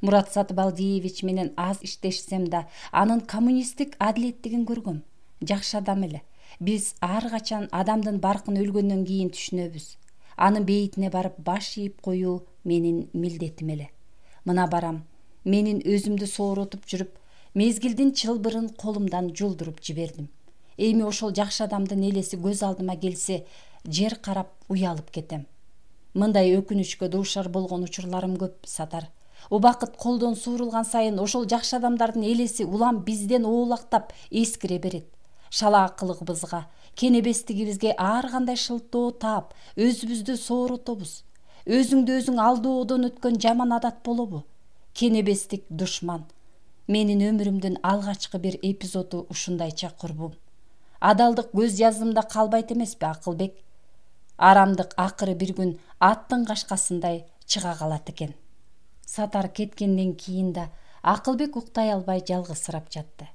Мурат Сатыбалдиевич менен аз иштешсем да, анын коммунисттик адилеттигин көргөм. Жакшы адам эле. Биз ар качан адамдын баркын өлгөндөн кийин түшүнөбүз. Анын бейитине барып баш ийип коюу менин милдетим эле. Мына барам. Менин өзүмдү сооротуп жүрүп, мезгилдин чылбырын колумдан жулдуруп жибердим. Эми ошол жакшы адамдын элеси көз алдыма келсе, жер карап уялып кетем. Мындай өкүнүчкө дуушар болгон учурларым көп, Сатар. Убакыт колдон суурулган сайын ошол жакшы адамдардын элеси улам бизден оолактап эскире берет. Шала акылыбызга, кенебестигибизге ар кандай шылтоо таап, өзүбүздү сооротобуз. Өзүңдү өзүң алдоодон өткөн жаман адат болобу? Кенебестик душман. Менин өмүрүмдүн алгачкы бир эпизоду ушундайча, курбум. Адалдык көз жазымда калбайт эмеспи, Акылбек? Арамдык акыры бир күн аттын кашкасындай чыга калат экен. Сатар кеткенден кийин да Акылбек уктай албай жалгызсырап жатты.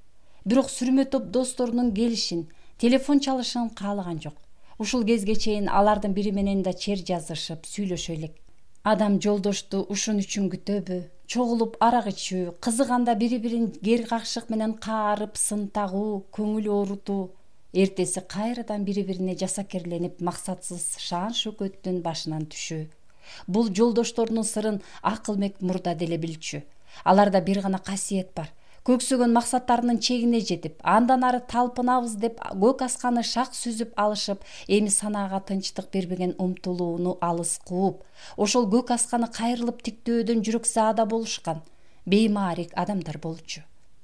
Бирок сүрмө топ досторунун келишин, телефон чалышын каалаган жок. Ушул кезге чейин алардын бири менен да чер жазышып, сүйлөшө элек. Адам жолдошту ушун үчүн күтөбү? Чогулуп арак ичүү, кызыганда бири-бирин гер какшык менен каарып, сын тагуу, көңүл оорутуу. Эртеси кайрадан бири-бирине жасакерленип, максатсыз шаан шөкөттүн башынан түшүү. Бул жолдошторунун сырын Акылбек мурда деле билчү. Аларда бир гана касиет бар. Көксөгөн максаттарынын чегине жетип, андан ары талпынабыз деп көк асканы шак сүзүп алышып, эми санаага тынчтык бербеген умтулууну алыс кууп, ошол көк асканы кайрылып тиктөөдөн жүрөкзаада болушкан беймарик адамдар болчу.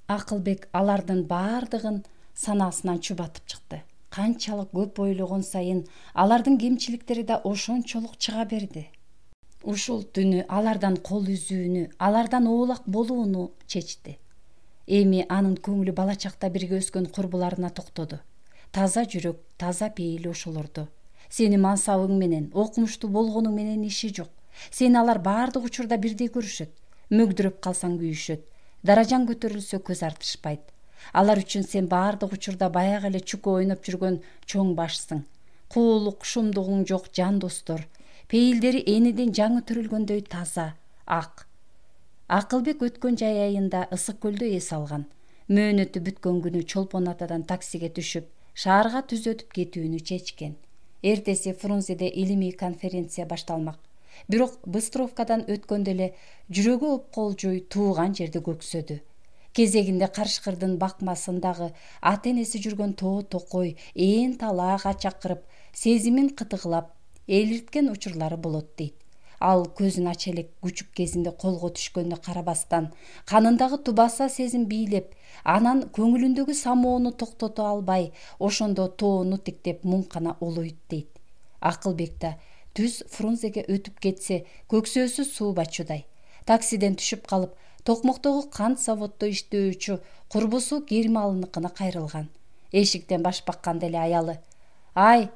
Акылбек алардын баардыгын санаасынан чубатып чыкты. Канчалык көп ойлогон сайын алардын кемчиликтери да ошончолук чыга берди. Ушул түнү алардан кол үзүүнү, алардан оолак болууну чечти. Эми анын көңүлү бала чакта бирге өскөн курбуларына токтоду. Таза жүрөк, таза пейили ошолорду. Сени мансабың менен, окумуштуу болгонуң менен иши жок. Сени алар баардык учурда бирдей көрүшөт. Мөгдүрөп калсаң күйүшөт. Даражаң көтөрүлсө көз артышпайт. Алар үчүн сен баардык учурда баягы эле чуко ойноп жүргөн чоң башсың. Куулук, шумдугуң жок жан достор. Пейилдери эниден жаңы төрөлгөндөй таза, ак. Акылбек өткөн жай айында Ысык көлдө эс алган. Мөөнөтү бүткөн күнү Чолпон атадан таксиге түшүп, шаарга түзөтүп кетүүнү чечкен. Эртеси Фрунзеде илимий конференция башталмак. Бирок Быстровкадан өткөндө эле жүрөгү опколжуй тууган жерди көксөдү. Кезегинде Карышкырдын бакмасындагы ата-энеси жүргөн тоо токой ээн талаага чакырып, сезимин кытыгылап, элирткен учурлары болот дейт. Ал көзүн ача элек күчүк кезинде колго түшкөнүнө карабастан, канындагы тубаса сезим бийлеп, анан көңүлүндөгү самоону токтото албай, ошондо тоону тиктеп муңкана улуйт дейт. Акылбек да түз Фрунзеге өтүп кетсе, көксөөсү суу бачудай. Таксиден түшүп калып, Токмоктогу кант заводдо иштөөчү курбусу Керималыныкына кайрылган. Эшиктен баш бакканда эле аялы: Ай,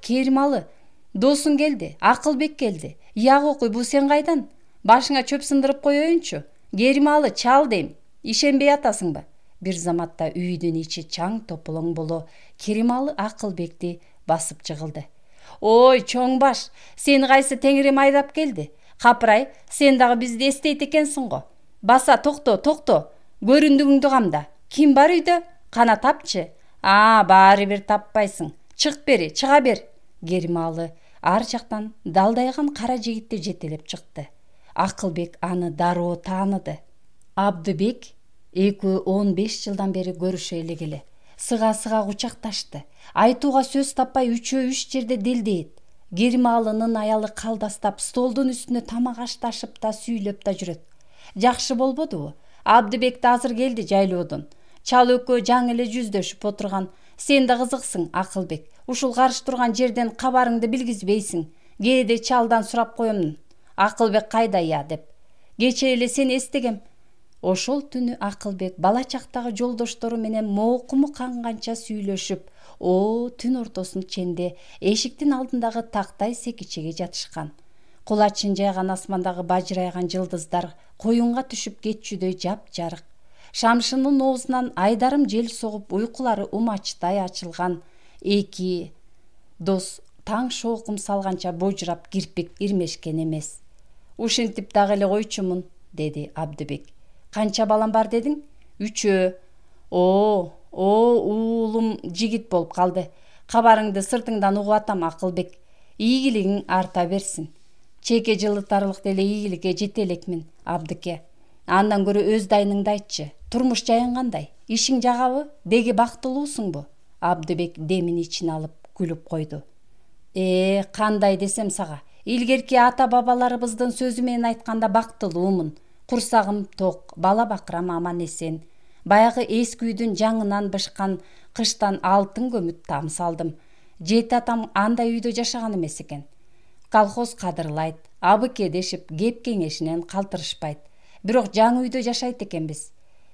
Керималы, досуң келди, Акылбек келди. Яг окуй, бул сен кайдан? Башыңа чөп сындырып коеюнчу. Керималы, чал дейм. Ишенбей атасыңбы? Бир заматта үйдүн ичи чаң тополоң боло, Керималы Акылбекти басып жыгылды. Ой, чоң баш, сени кайсы теңирем айдап келди? Капырай, сен дагы бизди эстейт экенсиң го. Баса, токто. Көрүндүгүңдү камда. Ким бар үйдө? Кана тапчы. Баары бир таппайсың. Чык бери, чыга бер. Керималы ар жактан далдайган кара жигитти жетелеп чыкты. Акылбек аны дароо тааныды. Абдыбек экөө 15 жылдан бери көрүшө элегеле. Сыга кучакташты. Айтууга сөз таппай үчөө үч жерде делдейт. Керималынын аялы калдастап, столдун үстүнө тамак ашташып да сүйлөп да жүрөт. Жакшы болбодубу? Абдыбекти азыр келди жайлоодон. Чал экөө жаңы эле жүздөшүп отурган. Сен да кызыксың, Акылбек. Ушул каршы турган жерден кабарыңды билгизбейсиң. Кээде чалдан сурап коемун. Акылбек кайда я деп. Кечээ эле сени эстегем. Ошол түнү Акылбек бала чактагы жолдоштору менен моокуму канганча сүйлөшүп, түн ортосун ченде эшиктин алдындагы тактай секичеге жатышкан. Кулачын жайган асмандагы бажырайган жылдыздар коюнга түшүп кетчүдөй жап-жарык. Шамшынын оозунан айдарым жел согуп, уйкулары умачтай ачылган эки дос таң шоокум салганча божурап кирпик ирмешкен эмес. Ушинтип дагы эле койчумун, деди Абдыбек. Канча балам бар дедиң? 3. Уулум жигит болуп калды. Кабарыңды сыртыңдан угуп атам, Акылбек. Ийгилигиң арта берсин. Чеке жылытарлык деле ийгиликке жете элекмин, Абдыке. Андан көрө өз дайныңды айтчы. Турмуш жайың кандай? Ишиң жагабы? Деги бактылуусуңбу? Абдыбек демин ичине алып күлүп койду. Кандай десем сага? Илгерки ата-бабаларыбыздын сөзү менен айтканда бактылуумун. Курсагым ток, бала бакырам аман эсен. Баягы эски үйдүн жаңынан бышкан кыштан алтын көмүт тамсы алдым. Жети атам андай үйдө жашаган эмес экен. Колхоз кадырлайт, абыке дешип кеп кеңешинен калтырышпайт. Бирок жаңы үйдө жашайт экенбиз.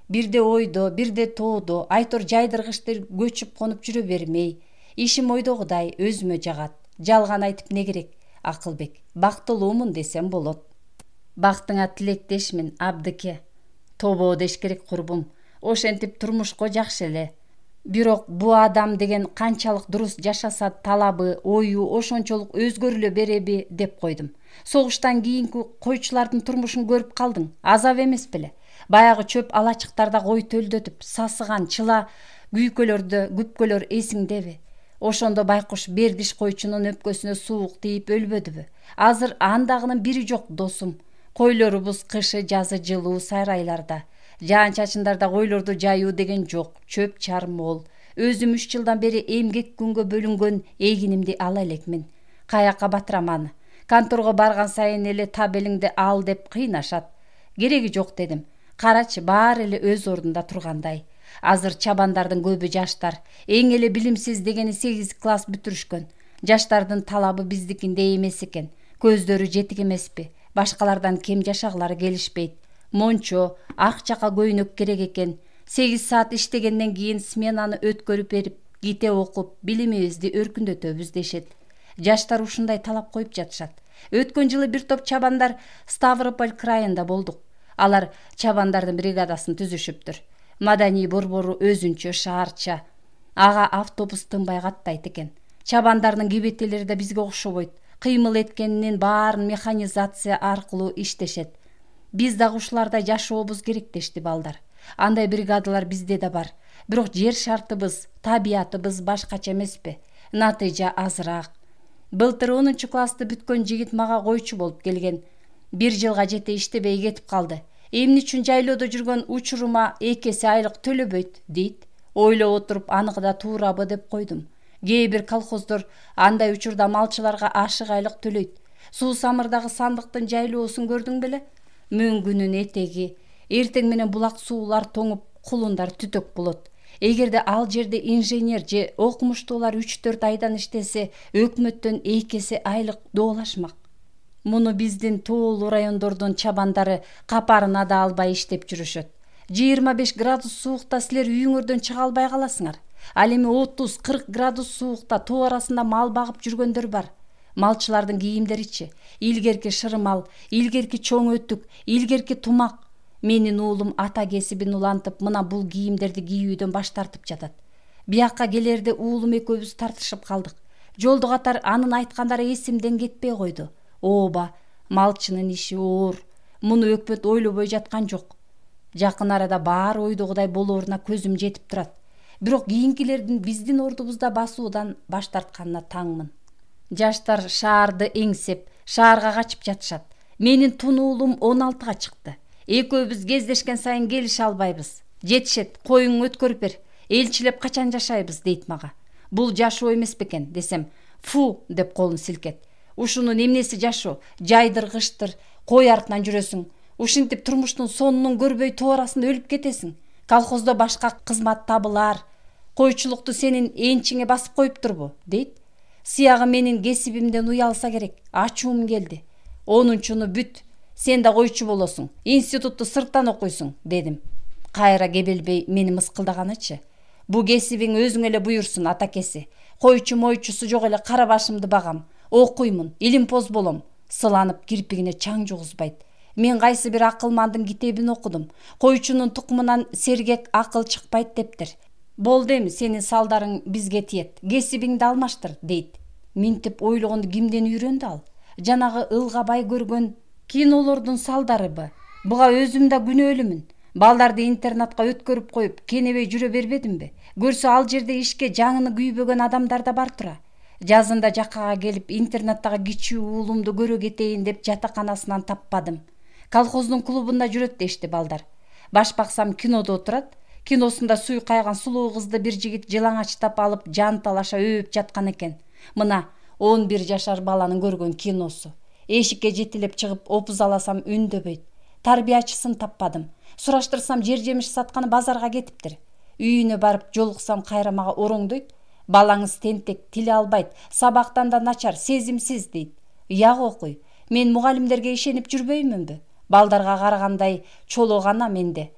Бирде ойдо, бирде тоодо, айтор жайдыргычтыр көчүп конуп жүрө бермей. Ишим ойдогудай өзүмө жагат. Жалган айтып не керек? Акылбек, бактылуумун десем болот. Бактыңа тилектешмин, Абдыке. Тобо деш керек, курбум. Ошентип турмушко жакшы эле. Бирок бу адам деген канчалык дурус жашаса талабы, ою ошончолук өзгөрүлө береби деп койдум. Согуштан кийинки койчулардын турмушун көрүп калдың, азап эмес беле? Баягы чөп алачыктарда кой төлдөтүп, сасыган чыла күйкөлөрдө күпкөлөр эсиңдеби? Ошондо байкуш Бердиш койчунун өпкөсүнө суук тийип өлбөдүбү? Азыр андагынын бири жок, досум. Койлорубуз кышы жазы жылуу сайрайларда. Жаан-чачындарда койлорду жайуу деген жок. Чөп чар мол. Өзүм 3 жылдан бери эмгек күнгө бөлүнгөн эгинимди ала элекмин. Каяка батырам аны? Конторго барган сайын эле табелиңди ал деп кыйнашат. Кереги жок дедим. Карачы, баары эле өз ордунда тургандай. Азыр чабандардын көбү жаштар. Эң эле билимсиз дегени 8 класс бүтүрүшкөн. Жаштардын талабы биздикиндей эмес экен. Көздөрү жетик эмеспи? Башкалардан кем жашаглары келишпейт. Мончо, ак чака көйнөк керек экен. 8 саат иштегенден кийин сменаны өткөрүп берип, ките окуп, билимибизди өркүндөтөбүз дешет. Жаштар ушундай талап коюп жатышат. Өткөн жылы бир топ чабандар Ставрополь крайында болдук. Алар чабандардын бригадасын түзүшүптүр. Маданий борбору өзүнчө шаарча. Ага автобус тынбай каттайт экен. Чабандардын кебетелери да бизге окшобойт. Кыймыл эткенинин баарын механизация аркылуу иштешет. Биз дагы ушулардай жашообуз керек дешти балдар. Андай бригадалар бизде да бар. Бирок жер шартыбыз, табиятыбыз башкача эмеспи? Натыйжа азыраак. Былтыр 10-классты бүткөн жигит мага койчу болуп келген. 1 жылга жете иштебей кетип калды. Эмне үчүн жайлоодо жүргөн учурума 2 эсе айлык төлөбөйт, дейт. Ойлоп отуруп аныгы туурабы деп койдум. Кээ бир колхоздор андай учурда малчыларга ашык айлык төлөйт. Суу самырдагы сандыктын жайлоосун көрдүң беле? Мөңгүнүн этеги, эртең менен булак суулар тоңуп, кулундар түтөк болот. Эгерде ал жерде инженер же окумуштуулар 3-4 айдан иштесе, өкмөттөн 2 эсе айлык доолашмак. Муну биздин тоолуу райондордун чабандары капарына да албай иштеп жүрүшөт. 25 градус суукта силер үйүңөрдөн чыга албай каласыңар. Ал эми 30-40 градус суукта тоо арасында мал багып жүргөндөр бар. Малчылардын кийимдеричи, илгерки шырмал, илгерки чоң өтүк, илгерки тумак. Менин уулум ата кесибин улантып, мына бул кийимдерди кийүүдөн баш тартып жатат. Биякка келерде уулум экөөбүз тартышып калдык. Жолду катар анын айткандары эсимден кетпей койду. Ооба, малчынын иши оор. Муну өкмөт ойлобой жаткан жок. Жакын арада баары ойдогудай болооруна көзүм жетип турат. Бирок кийинкилердин биздин ордубузда басуудан баш тартканына таңмын. Жаштар шаарды эңсеп, шаарга качып жатышат. Менин тун уулум 16-га чыкты. Экөөбүз кездешкен сайын келише албайбыз. Жетишет, коюң өткөрүп бер. Элчилеп качан жашайбыз, дейт мага. Бул жашоо эмес бекен десем, фу деп колун силкет. Ушунун эмнеси жашоо? Жайдыр-кыштыр, кой артынан жүрөсүң. Ушинтип турмуштун сонунун көрбөй тоо арасында өлүп кетесиң. Колхоздо башка кызмат табылар. Койчулукту сенин энчиңе басып коюптурбу, дейт. Сыягы менин кесибимден уялса керек. Ачуум келди. 10-чуну бүт. Сен да койчу болосуң. Институтту сырттан окуйсуң, дедим. Кайра кебелбей мени мыскылдаганычы. Бу кесибиң өзүң эле буйрсун, атакеси. Койчу мойчусу жок эле кара башымды багам. Окуймун, илимпоз болом. Сыланып кирпигине чаң жугузбайт. Мен кайсы бир акылмандын китебин окудум. Койчунун тукумунан сергек акыл чыкпайт дептир. Болду эми сенин салдарың бизге тиет. Кесибиңди алмаштыр, дейт. Минтип ойлогонду кимден үйрөндү ал? Жанагы ылгабай көргөн кинолордун салдарыбы? Буга өзүм да күнөөлүмүн. Балдарды интернатка өткөрүп коюп, кенебей жүрө бербедимби? Көрсө ал жерде ишке жаңыны күйбөгөн адамдар да бар тура. Жазында жаккага келип интернаттагы кичүү уулумду көрө кетейин деп жатаканасынан таппадым. Колхоздун клубунда жүрөт дешти балдар. Баш баксам кинодо отурат. Киносунда суй кайган сулуу кызды бир жигит жылаңачтап алып жан талаша өбүп жаткан экен. Мына 11 жашар баланын көргөн киносу. Эшикке жетилеп чыгып опузаласам үндөбөйт. Тарбиячысын таппадым. Сураштырсам жер жемиш сатканы базарга кетиптир. Үйүнө барып жолуксам кайра мага ороңдойт. Балаңыз тентек, тили албайт, сабактан да начар, сезимсиз, дейт. Яг окуй. Мен мугалимдерге ишенип жүрбөймүнбү? Балдарга карагандай чолоо гана менде.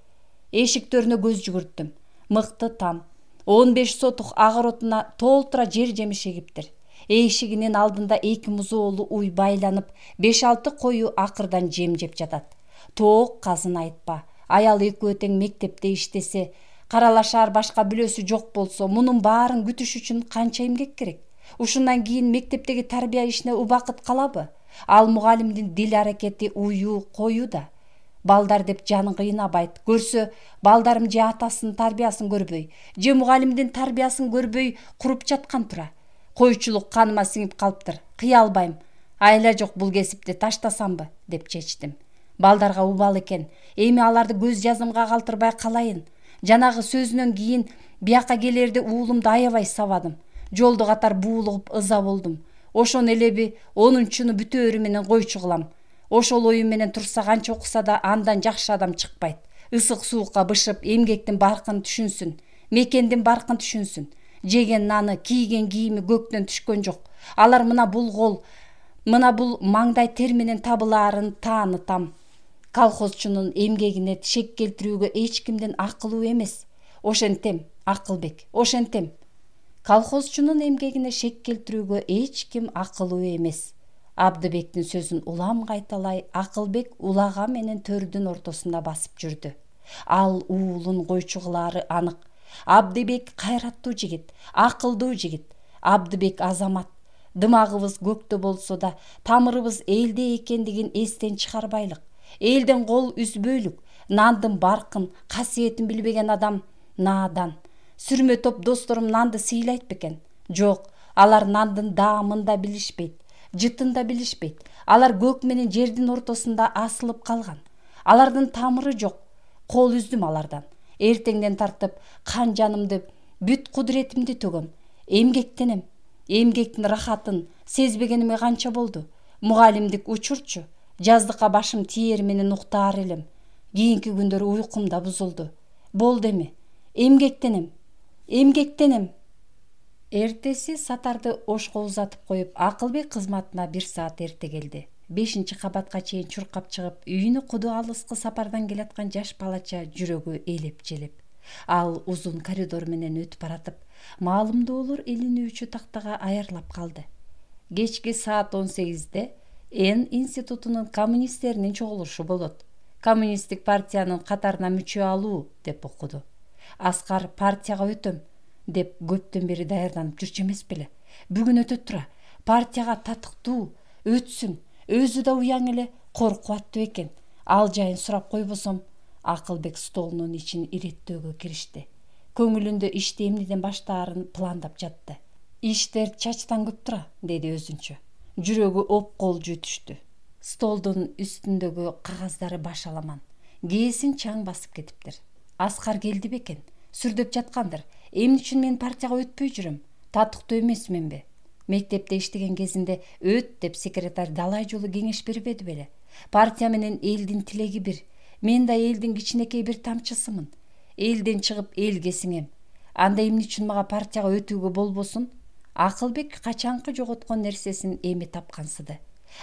Эшиктерине көз жүгүрттүм. Мыкты там. 15 сотук агыротуна толтура жер жемиш эгиптир. Эшигинин алдында 2 музоолу уй байланып, 5-6 кою акырдан жем жеп жатат. Тоок казын айтпа. Аял экөө тең мектепте иштесе, каралашаар башка бүлөсү жок болсо, мунун баарын күтүш үчүн канча эмгек керек? Ушундан кийин мектептеги тарбия ишине убакыт калабы? Ал мугалимдин дил аракети уюу, кою да. Балдар деп жанын кыйнабайт. Көрсө, балдарым же атасынын тарбиясын көрбөй, же мугалимдин тарбиясын көрбөй куруп жаткан тура. Койчулук каныма сиңип калыптыр. Кыя албайм. Айла жок бул кесипти таштасамбы, деп чечтим. Балдарга убал экен. Эми аларды көз жазымга калтырбай калайын. Жанагы сөзүнөн кийин бияка келерде уулумду аябай сабадым. Жолду катар буулугуп ыза болдум. Ошону элеби 10-чуну бүтөөрү менен койчу кылам. Ошол оюм менен турса канча окуса да андан жакшы адам чыкпайт. Ысык суукка бышып, эмгектин баркын түшүнсүн, мекендин баркын түшүнсүн. Жеген наны, кийген кийими көктөн түшкөн жок. Алар мына бул кол, мына бул маңдай тер менен табылаарын таанытам. Колхозчунун эмгегине шек келтирүүгө эч кимдин акылуу эмес. Ошентем, Акылбек, ошентем. Колхозчунун эмгегине шек келтирүүгө эч ким акылуу эмес. Абдыбектин сөзүн улам кайталай, Акылбек улага менен төрдүн ортосунда басып жүрдү. Ал уулун койчу кылаары анык. Абдыбек кайраттуу жигит, акылдуу жигит. Абдыбек азамат. Дымагыбыз көктө болсо да, тамырыбыз элде экендигин эстен чыгарбайлык. Элден кол үзбөйлүк. Нандын баркын, касиетин билбеген адам наадан. Сүрмө топ досторум нанды сыйлайт бекен? Жок, алар нандын даамын да билишпейт, жытын да билишпейт. Алар көк менен жердин ортосунда асылып калган. Алардын тамыры жок. Кол үздүм алардан. Эртеңден тартып кан жанымды, бүт кудуретимди төгөм. Эмгектенем. Эмгектин рахатын сезбегениме канча болду. Мугалимдик учурчу. Жаздыкка башым тиер менен уктаар элем. Кийинки күндөрү уйкум да бузулду. Болду эми. Эмгектенем. Эртеси Сатарды ошко узатып коюп, Акылбек кызматына 1 саат эрте келди. 5-кабатка чейин чуркап чыгып, үйүнө куду алыскы сапардан келаткан жаш балача жүрөгү элеп-желеп. Ал узун коридор менен өтүп баратып, маалымдоолор илинүүчү тактага аярлап калды. Кечки саат 18-де Н институтунун коммунисттеринин чогулушу болот. Коммунисттик партиянын катарына мүчө алуу деп окуду. Аскар партияга өтөм деп көптөн бери даярданып жүрчү эмес беле. Бүгүн өтөт тура. Партияга татыктуу, өтсүн. Өзү да уяң эле, коркуп аттуу экен. Ал жайын сурап койбосом, Акылбек столунун ичин иреттөөгө киришти. Көңүлүндө ишти эмнеден баштаарын пландап жатты. Иштер чачтан көп тура, деди өзүнчө. Жүрөгү опколжу түштү. Столдун үстүндөгү кагаздары башаламан. Кээсин чаң басып кетиптир. Аскар келди бекен? Сүрдөп жаткандыр. Эмне үчүн мен партияга өтпөй жүрөм? Татыктуу эмесменби? Мектепте иштеген кезинде өт деп секретарь далай жолу кеңеш бербеди беле? Партия менен элдин тилеги бир. Мен да элдин кичинекей бир тамчысымын. Элден чыгып элге сиңем. Анда эмне үчүн мага партияга өтүүгө болбосун? Акылбек качанкы жоготкон нерсесин эми тапкансыды.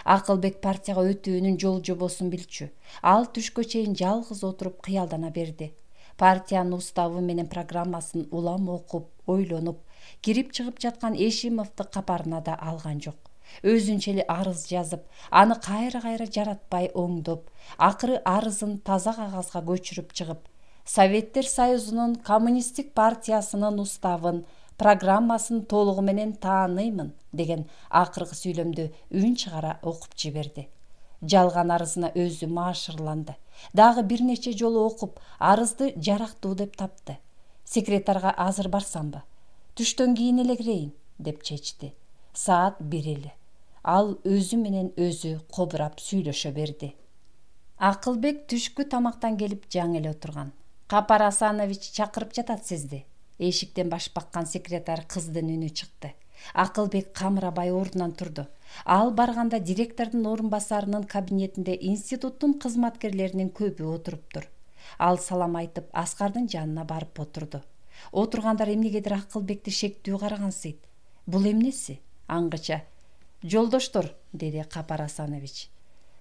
Акылбек партияга өтүүнүн жол жобосун билчү. Ал түшкө чейин жалгыз отуруп кыялдана берди. Партиянын уставы менен программасын улам окуп, ойлонуп, кирип чыгып жаткан Эшимовду капарына да алган жок. Өзүнчө эле арыз жазып, аны кайра жаратпай оңдоп, акыры арызын таза кагазга көчүрүп чыгып, Советтер Союзунун коммунисттик партиясынын уставын, программасын толугу менен тааныймын деген акыркы сүйлөмдү үн чыгара окуп жиберди. Жалган арызына өзү маашырланды. Дагы бир нече жолу окуп, арызды жарактуу деп тапты. Секретарга азыр барсамбы? Түштөн кийин эле кирейин, деп чечти. Саат 1 эле. Ал өзү менен өзү кобурап сүйлөшө берди. Акылбек түшкү тамактан келип жаңы эле отурган. Капар Асанович чакырып жатат сизди. Эшиктен баш баккан секретарь кыздын үнү чыкты. Акылбек камырабай ордунан турду. Ал барганда директордун орун басарынын кабинетинде институттун кызматкерлеринин көбү отуруптур. Ал салам айтып, Аскардын жанына барып отурду. Отургандар эмнегедир Акылбекти шектүү карагансыйт. Бул эмнеси? Аңгыча. Жолдоштор, деди Капар Асанович.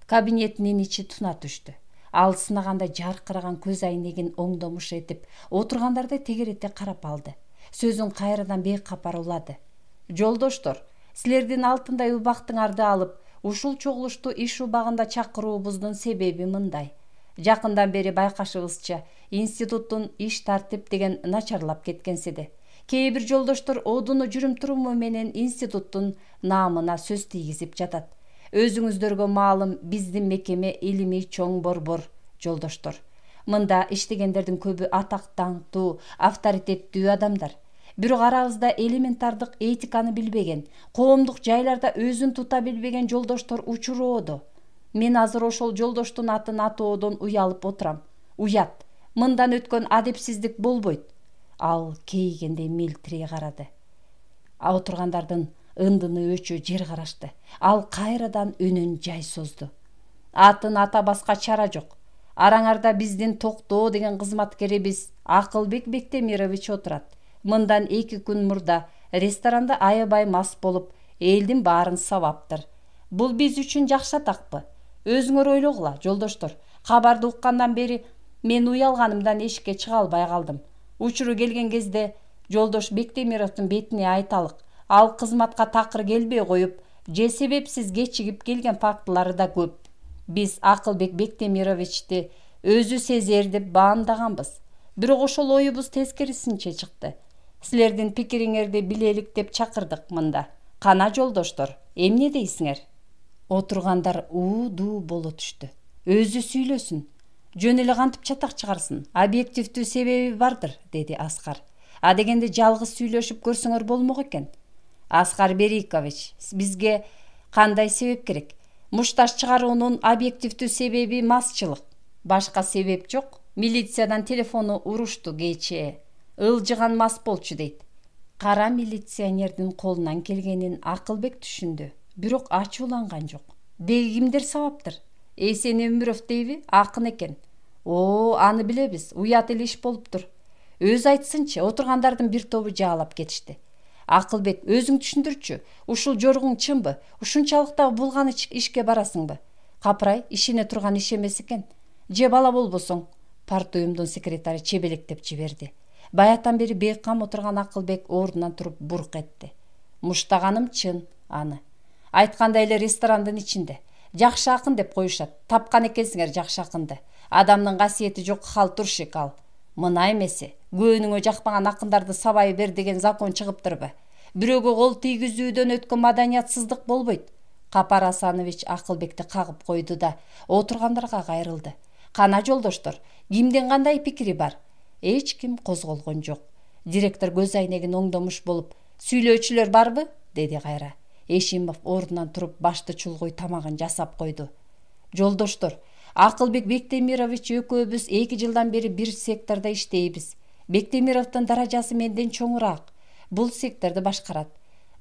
Кабинетинин ичи туна түштү. Ал сынагандай жаркыраган көз айнегин оңдомуш этип, отургандарды тегерете карап алды. Сөзүн кайрадан бейкапар улады. Жолдоштор, силердин алтындай убактыңарды алып, ушул чогулушту иш убагында чакыруубуздун себеби мындай. Жакындан бери байкашыбызча, институттун иш тартип деген начарлап кеткенсиде. Кээ бир жолдоштор одуну жүрүм-туруму менен институттун наамына сөз тийгизип жатат. Өзүңүздөргө маалым, биздин мекеме илимий чоң борбор, жолдоштор. Мында иштегендердин көбү атак даңктуу, авторитеттүү адамдар. Бирок арабызда элементардык этиканы билбеген, коомдук жайларда өзүн тута билбеген жолдоштор учуроодо. Мен азыр ошол жолдоштун атын атоодон уялып отурам. Уят. Мындан өткөн адепсиздик болбойт. Ал кейгендей мелтирей карады. Отургандардын ындыны өчү жер карашты. Ал кайрадан үнүн жай созду. Атын атабаска чара жок. Араңарда биздин Токтоо деген кызматкерибиз Акылбек Бектемирович отурат. Мындан 2 күн мурда ресторанда аябай мас болуп, элдин баарын сабаптыр. Бул биз үчүн жакшы атакпы? Өзүңөр ойлогула, жолдоштор. Кабарды уккандан бери мен уялганымдан эшикке чыга албай калдым. Учуру келген кезде жолдош Бектемировдун бетине айталык. Ал кызматка такыр келбей коюп, же себепсиз кечигип келген фактылары да көп. Биз Акылбек Бектемировичти өзү сезер деп баамдаганбыз. Бирок ошол оюбуз тескерисинче чыкты. Силердин пикириңерди билелик деп чакырдык мында. Кана жолдоштор, эмне дейсиңер? Отургандар уу-дуу боло түштү. Өзү сүйлөсүн. Жөн эле кантип чатак чыгарсын? Объективдүү себеби бардыр, деди Аскар. Адегенде жалгыз сүйлөшүп көрсөңөр болмок экен. Аскар Берикович, бизге кандай себеп керек? Мушташ чыгаруунун объективдүү себеби масчылык. Башка себеп жок. Милициядан телефону урушту кечээ. Ылжыган мас болчу дейт. Кара милиционердин колунан келгенин Акылбек түшүндү, бирок ачууланган жок. Деги кимдер сабаптыр? Эсен Өмүров дейби, акын экен. Аны билебиз, уят эле иш болуптур. Өзү айтсынчы, отургандардын бир тобу жаалап кетишти. Акылбек, өзүң түшүндүрчү, ушул жоргуң чынбы? Ушунчалык да булган ишке барасыңбы? Капырай, ишине турган иш эмес экен. Же бала болбосоң? Партуюмдун секретары чебелектеп жиберди. Баятан бери бейкам отурган Акылбек ордунан туруп бурк этти. Муштаганым чын аны. Айткандай эле ресторандын ичинде. Жакшы акын деп коюшат. Тапкан экенсиңер жакшы акынды. Адамдын касиети жок халтуршик ал. Мына эмеси, көөнүңө жакпаган акындарды сабай бер деген закон чыгыптырбы? Бирөөгө кол тийгизүүдөн өткөн маданиятсыздык болбойт. Капар Асанович Акылбекти кагып койду да отургандарга кайрылды. Кана жолдоштор, кимдин кандай пикири бар? Эч ким козголгон жок. Директор көз айнегин оңдомуш болуп, сүйлөөчүлөр барбы? Деди кайра. Эшимов ордунан туруп башты чулгуй тамагын жасап койду. Жолдоштор, Акылбек Бектемирович экөөбүз 2 жылдан бери бир сектордо иштейбиз. Бектемировдун даражасы менден чоңураак. Бул секторду башкарат.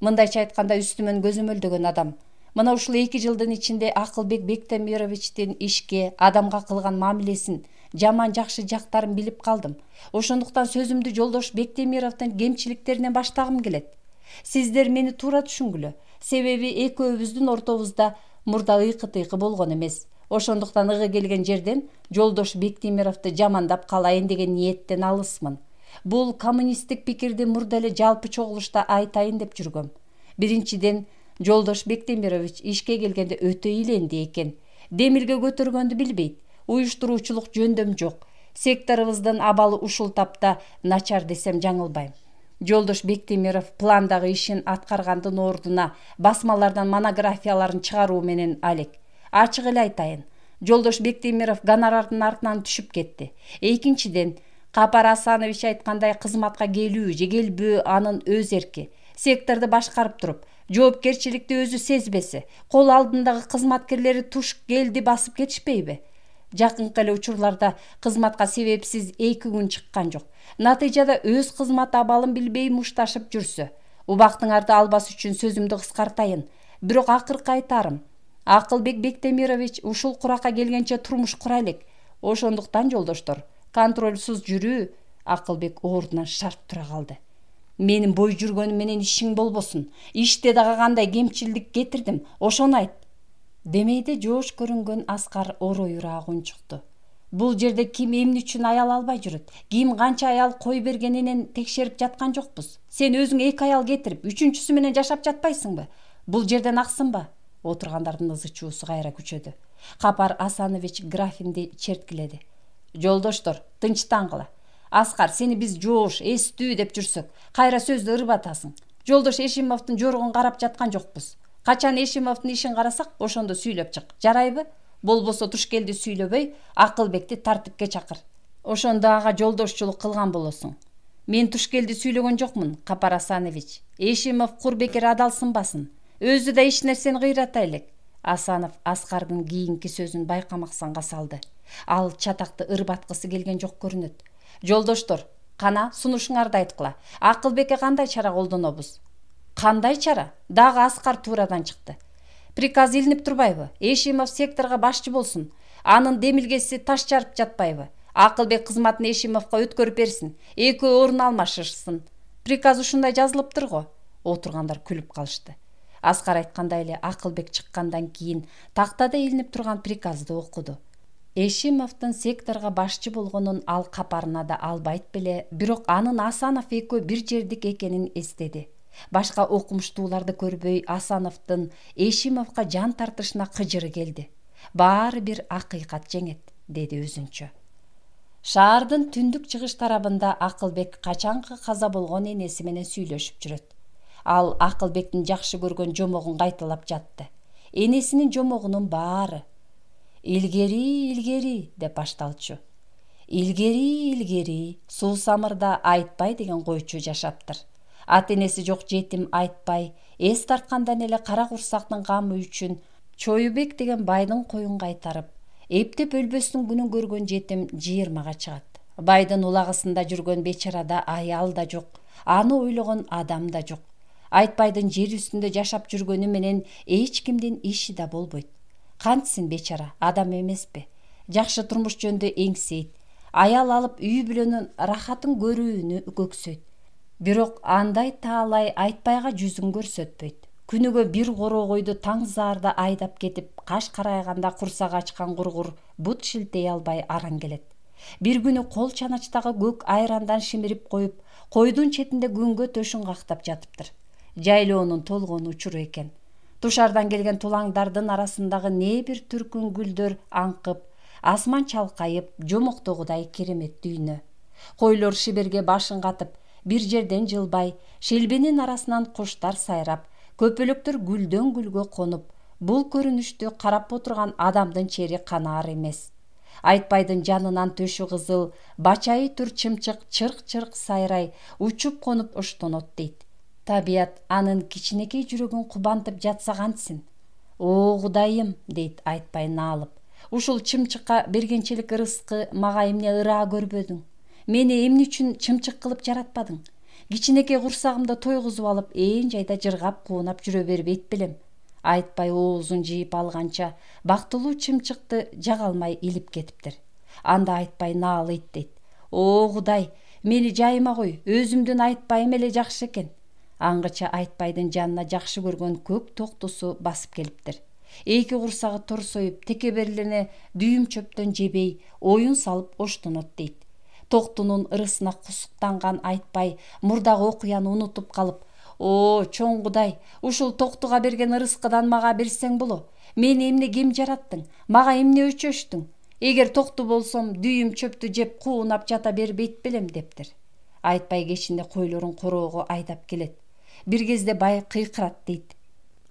Мындайча айтканда үстүмөн көзөмөлдөгөн адам. Мына ушул 2 жылдын ичинде Акылбек Бектемировичтин ишке, адамга кылган мамилесин, жаман жакшы жактарын билип калдым. Ошондуктан сөзүмдү жолдош Бектемировдун кемчиликтеринен баштагым келет. Сиздер мени туура түшүнгүлө. Себеби экөөбүздүн ортобузда мурда ыйкы-тыйкы болгон эмес. Ошондуктан ыгы келген жерден жолдош Бектемировду жамандап калайын деген ниеттен алысмын. Бул коммунисттик пикирди мурда эле жалпы чогулушта айтайын деп жүргөм. Биринчиден, жолдош Бектемирович ишке келгенде өтө иленди экен. Демилге көтөргөндү билбейт. Уюштуруучулук жөндөм жок. Секторубуздун абалы ушул тапта начар десем жаңылбайм. Жолдош Бектемиров пландагы ишин аткаргандын ордуна басмалардан монографияларын чыгаруу менен алек. Ачык эле айтайын. Жолдош Бектемиров гонорардын артынан түшүп кетти. Экинчиден, Капар Асанович айткандай кызматка келүү же келбөө анын өз эрки. Секторду башкарып туруп, жоопкерчиликти өзү сезбесе, кол алдындагы кызматкерлери туш келди басып кетишпейби? Жакынкы эле учурларда кызматка себепсиз 2 күн чыккан жок. Натыйжада өз кызмат абалын билбей мушташып жүрсө. Убактыңарды албас үчүн сөзүмдү кыскартайын. Бирок акыркы айтарым, Акылбек Бектемирович ушул куракка келгенче турмуш кура элек. Ошондуктан жолдоштор, контрольсуз жүрүү. Акылбек ордунан шарп тура калды. Менин бой жүргөнүм менен ишиң болбосун. Иште дагы кандай кемчилдик кетирдим, ошону айт. Демейде жоош көрүнгөн Аскар оройураак унчукту. Бул жерде ким эмне үчүн аял албай жүрөт? Ким канча аял кой бергенинен текшерип жаткан жокпуз. Сен өзүң 2 аял кетирип, 3-чүсү менен жашап жатпайсыңбы? Бул жерден аксынба? Отургандардын ызы чуусу кайра күчөдү. Капар Асанович графинди черткиледи. Жолдоштор, тынчтангыла. Аскар, сени биз жоош, эстүү деп жүрсөк, кайра сөздү ырбатасың. Жолдош Эшимовдун жоругун карап жаткан жокпуз. Качан Эшимовдун ишин карасак, ошондо сүйлөп чык. Жарайбы? Болбосо Тушкелди сүйлөбөй, Акылбекти тартипке чакыр. Ошондо ага жолдошчулук кылган болосуң. Мен Тушкелди сүйлөгөн жокмун, Капар Асанович. Эшимов курбекер адалсынбасын. Өзү да эч нерсени кыйрата элек. Асанов Аскардын кийинки сөзүн байкамаксанга салды. Ал чатакты ырбаткысы келген жок көрүнөт. Жолдоштор, кана сунушуңарды айткыла. Акылбекке кандай чара колдонобуз? Кандай чара? Дагы Аскар туурадан чыкты. Приказ илинип турбайбы? Эшимов секторго башчы болсун. Анын демилгеси таш жарып жатпайбы? Акылбек кызматын Эшимовго өткөрүп берсин. Экөө орун алмашышсын. Приказ ушундай жазылыптыр го. Отургандар күлүп калышты. Аскар айткандай эле Акылбек чыккандан кийин тактада илинип турган приказды окуду. Эшимовдун секторго башчы болгонун ал капарына да албайт беле, бирок анын Асанов экөө бир жердик экенин эстеди. Башка окумуштууларды көрбөй Асановдун Эшимовго жан тартышына кыжыры келди. Баары бир акыйкат жеңет, деди өзүнчө. Шаардын түндүк чыгыш тарабында Акылбек качанкы каза болгон энеси менен сүйлөшүп жүрөт. Ал Акылбектин жакшы көргөн жомогун кайталап жатты. Энесинин жомогунун баары «Илгери, илгери» деп башталчу. Илгери Суусамырда Айтпай деген койчу жашаптыр. Ата энеси жок жетим Айтпай эс тарткандан эле кара курсактын камы үчүн Чоюбек деген байдын коюн кайтарып, эптеп өлбөстүн күнүн көргөн жетим жыйырмага чыгат. Байдын улагысында жүргөн бечарада аял да жок, аны ойлогон адам да жок. Айтпайдын жер үстүндө жашап жүргөнү менен эч кимдин иши да болбойт. Кантсин бечара, адам эмеспи? Жакшы турмуш жөнүндө эңсейт. Аял алып үй бүлөнүн рахатын көрүүнү көксөйт. Бирок андай таалай Айтпайга жүзүн көрсөтпөйт. Күнүгө бир корогойду таң заарда айдап кетип, каш карайганда курсак ачкан кургур бут шилтей албай араң келет. Бир күнү кол чаначтагы көк айрандан шимирип коюп, койдун четинде күнгө төшүн кактап жатыптыр. Жайлоонун толгон учуру экен. Тушардан келген тулаңдардын арасындагы не бир түркүн гүлдөр аңкып, асман чалкайып, жомоктогудай керемет дүйнө. Койлор шиберге башын катып, бир жерден жылбай, шелбенин арасынан куштар сайрап, көпөлөктөр гүлдөн гүлгө конуп, бул көрүнүштү карап отурган адамдын чери канаар эмес. Айтпайдын жанынан төшү кызыл, бачайы түр чымчык чырк-чырк сайрай, учуп конуп оштонот дейт. Табият анын кичинекей жүрөгүн кубантып жатса кантсин? О, Кудайым, дейт Айтпай наалып. Ушул чымчыкка бергенчелик ырыскы мага эмне ыраа көрбөдүң? Мени эмне үчүн чымчык кылып жаратпадың? Кичинекей курсагымда тойгузуп алып, ээн жайда жыргап куунап жүрө бербейт белем. Айтпай оозун жыйып алганча, бактылуу чымчыкты жага алмай илип кетиптир. Анда Айтпай наалыйт дейт. О, Кудай, мени жайыма кой, өзүмдүн Айтпайым эле жакшы экен. Аңгыча Айтпайдын жанына жакшы көргөн көк токтусу басып келиптир. Эки курсагы торсоюп, текеберлене дүйүм чөптөн жебей, оюн салып оштонот дейт. Токтунун ырысына кусуктанган Айтпай мурдагы окуяны унутуп калып, о, чоң Кудай, ушул токтуга берген ырыскыдан мага берсең боло. Мени эмне кем жараттың? Мага эмне өчөштүң? Эгер токту болсом, дүйүм чөптү жеп куунап жата бербейт белем дептир. Айтпай кечинде койлорун короого айдап келет. Бир кезде бай кыйкырат дейт.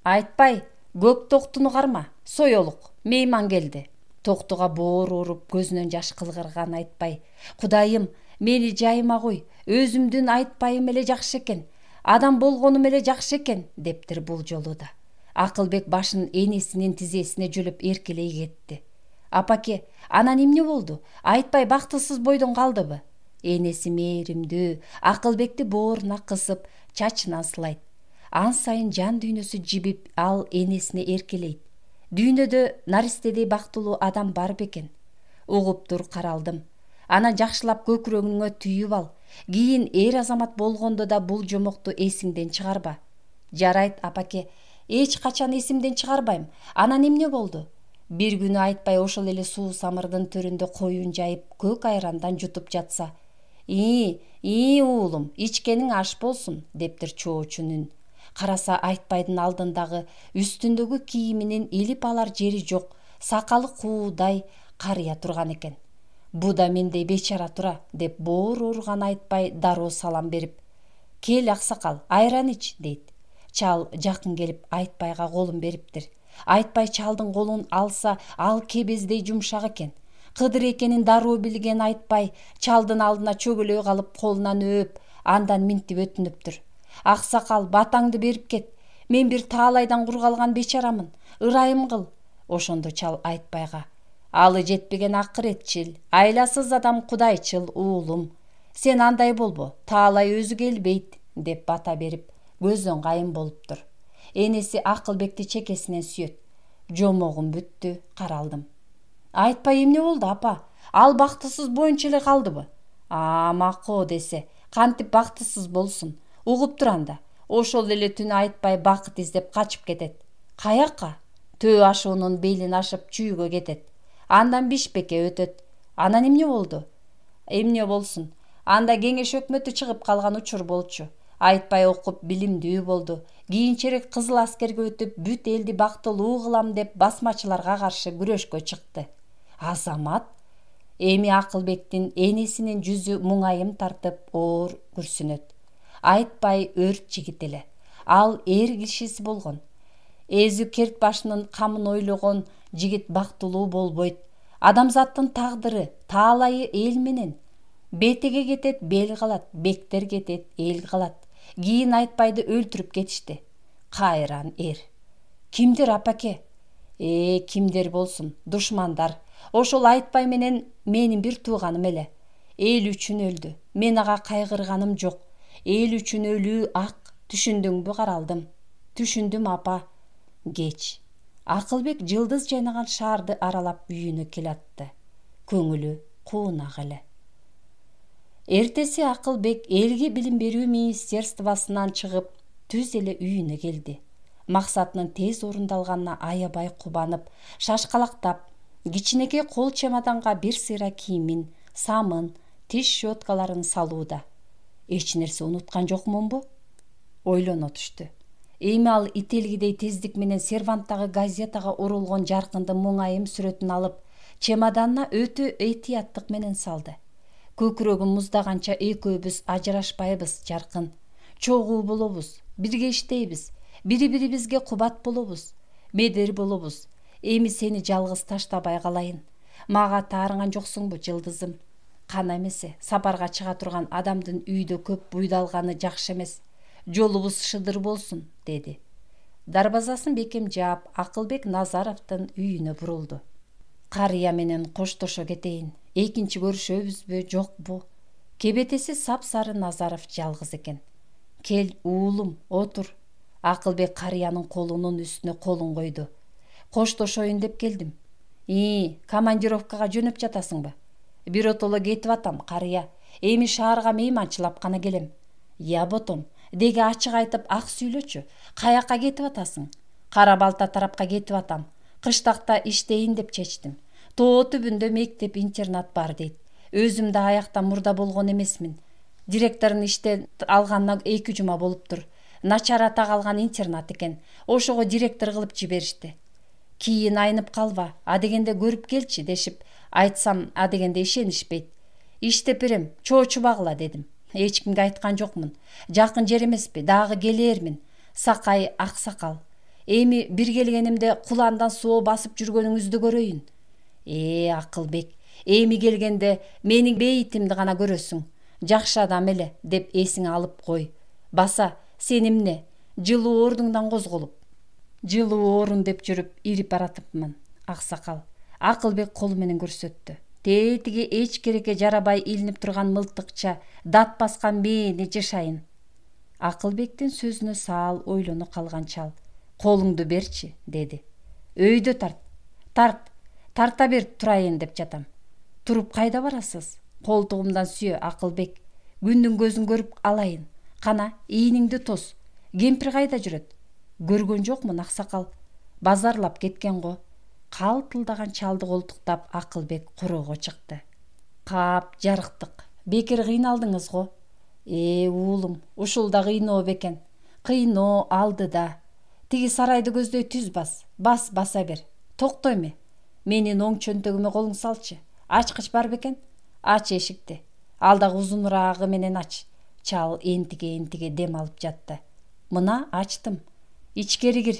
Айтпай, көк токтуну карма, соёлук, мейман келди. Токтуга боор уруп, көзүнөн жаш кылгырган Айтпай, Кудайым, мени жайыма кой, өзүмдүн Айтпайым эле жакшы экен, адам болгонум эле жакшы экен, дептир бул жолу да. Акылбек башын энесинин тизесине жөлөп эркелей кетти. Апаке, анан эмне болду? Айтпай бактысыз бойдон калдыбы? Энеси мээримдүү, Акылбекти бооруна кысып, чачынан сылайт. Ан сайын жан дүйнөсү жибип, ал энесине эркелейт. Дүйнөдө наристедей бактылуу адам бар бекен? Угуптур, каралдым. Анан жакшылап көкүрөгүңө түйүп ал. Кийин эр азамат болгондо да бул жомокту эсиңден чыгарба. Жарайт, апаке, эч качан эсимден чыгарбайм. Анан эмне болду? Бир күнү Айтпай ошол эле Суусамырдын төрүндө коюн жайып, көк айрандан жутуп жатса, уулум, ичкениң аш болсун, дептир чоочун үн. Караса Айтпайдын алдындагы үстүндөгү кийиминин илип алар жери жок, сакалы куудай карыя турган экен. Бу да мендей бечара тура, деп боор ооруган Айтпай дароо салам берип, кел аксакал, айран ич, дейт. Чал жакын келип Айтпайга колун бериптир. Айтпай чалдын колун алса, ал кебездей жумшак экен. Кыдыр экенин дароо билген Айтпай чалдын алдына чөгөлөй калып колунан өөп, андан минтип өтүнүптүр. Аксакал, батаңды берип кет. Мен бир таалайдан кургалган бечарамын. Ырайым кыл. Ошондо чал Айтпайга, алы жетпеген акыретчил, айласыз адам кудайчыл уулум. Сен андай болбо, таалай өзү келбейт, деп бата берип, көздөн кайын болуптур. Энеси Акылбекти чекесинен сүйөт. Жомогум бүттү, каралдым. Айтпай эмне болду, апа? Ал бактысыз боюнча эле калдыбы? Макоо десе, кантип бактысыз болсун? Угуп тур анда. Ошол эле түнү Айтпай бакыт издеп качып кетет. Каякка? Төө ашуунун белин ашып чүйгө кетет. Андан Бишпекке өтөт. Анан эмне болду? Эмне болсун? Анда кеңеш өкмөтү чыгып калган учур болчу. Айтпай окуп билимдүү болду. Кийинчерээк кызыл аскерге өтүп, бүт элди бактылуу кылам деп басмачыларга каршы күрөшкө чыкты. Азамат? Эми Акылбектин энесинин жүзү муңайым тартып, оор күрсүнөт. Айтпай өрт жигит эле. Ал эр кишиси болгон. Эзү керт башынын камын ойлогон жигит бактылуу болбойт. Адамзаттын тагдыры, таалайы эл менен. Бетеге кетет, бел калат, бектер кетет, эл калат. Кийин Айтбайды өлтүрүп кетишти. Кайран Кимдир апаке? Кимдер болсун, душмандар. Ошол Айтбай менен менин бир тууганым эле. Эл үчүн өлдү. Мен ага кайгырганым жок. Эл үчүн өлүү ак. Түшүндүңбү Каралдым? Түшүндүм апа. Кеч. Акылбек жылдыз жайнаган шаарды аралап үйүнө келатты. Көңүлү куунак эле. Эртеси Акылбек элге билим берүү министерствосунан чыгып, түз эле үйүнө келди. Максатынын тез орундалганына аябай кубанып, шашкалактап, кичинекей кол чемоданга бир сыйра кийимин, самын, тиш щеткаларын салууда. Эч нерсе унуткан жокмунбу? Ойлоно түштү. Эми ал ителгидей тездик менен серванттагы газетага урулган Жаркындын муңайым сүрөтүн алып, чемоданына өтө этияттык менен салды. Көкүрөгүм муздаганча экөөбүз ажырашпайбыз, Жаркын. Чогуу болобуз, бирге иштейбиз, бири-бирибизге кубат болобуз, медер болобуз. Эми сени жалгыз таштабай калайын. Мага таарыган жоксуңбу, жылдызым? Кана эмесе, сапарга чыга турган адамдын үйдө көп буйдалганы жакшы эмес. Жолубуз шыдыр болсун, деди. Дарбазасын бекем жаап, Акылбек Назаровдун үйүнө бурулду. Карыя менен коштошо кетейин. Экинчи көрүшөбүзбү, жокпу? Кебетеси сап-сары Назаров жалгыз экен. Кел, уулум, отур. Акылбек карыянын колунун үстүнө колун койду. Коштошоюн деп келдим. Командировкага жөнөп жатасыңбы? Биротоло кетип атам, карыя. Эми шаарга мейманчылап гана келем. Я ботом, деги ачык айтып ак сүйлөчү. Каяка кетип атасың? Кара балта тарапка кетип атам. Кыштакта иштейин деп чечтим. Тоо түбүндө мектеп-интернат бар дейт. Өзүм да аякта мурда болгон эмесмин. Директордун иштен алганына 2 жума болуптур. Начар атак алган интернат экен. Ошого директор кылып жиберишти. Кийин айнып калба, адегенде көрүп келчи дешип, айтсам адегенде ишенишпейт. Иштеп берем, чоочубагыла дедим. Эч кимге айткан жокмун. Жакын жер эмеспи, дагы келээрмин. Сакай аксакал. Эми бир келгенимде куландан соо басып жүргөнүңүздү көрөйүн. Акылбек, эми келгенде менин бейитимди гана көрөсүң. Жакшы адам эле деп эсиңе алып кой. Баса, сен эмне? Жылуу ордуңдан козголуп. Жылуу орун деп жүрүп ирип баратыпмын, аксакал. Акылбек колу менен көрсөттү. Тетиги эч керекке жарабай илинип турган мылтыкча дат баскан мээни жашайын. Акылбектин сөзүнө саал ойлоно калган чал. Колуңду берчи, деди. Өйдө тарта бер, турайын деп жатам. Туруп кайда барасыз? Колтугумдан сүйө, Акылбек. Күндүн көзүн көрүп алайын. Кана, ийниңди тос. Кемпир кайда жүрөт? Көргөн жокмун, аксакал. Базарлап кеткен го. Калтылдаган чалды колтуктап Акылбек короого чыкты. Кап, жарыктык. Бекер кыйналдыңыз го. Уулум, ушул да кыйноо бекен. Кыйноо алдыда. Тиги сарайды көздөй түз баса бер. Токто эме. Менин оң чөнтөгүмө колуң салчы. Ачкыч бар бекен? Ач эшикти. Ал дагы узунураагы менен ач. Чал энтиге дем алып жатты. Мына ачтым. Ичкери кир.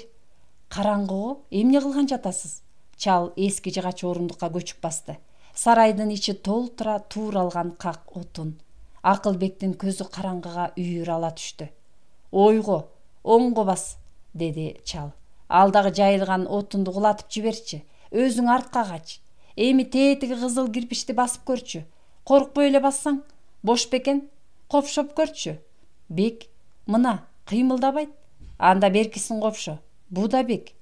Караңгыго, эмне кылган жатасыз? Чал эски жыгач орундукка көчүп басты. Сарайдын ичи толтура тууралган как отун. Акылбектин көзү караңгыга үйүр ала түштү. Ойго, оңго бас, деди чал. Ал дагы жайылган отунду кулатып жиберчи. Өзүң артка кач. Эми тетиги кызыл кирпичти басып көрчү. Коркпой эле бассаң, бош бекен. Копшоп көрчү. Бек, мына, кыймылдабайт. Анда беркисин копшо. Бу да бек.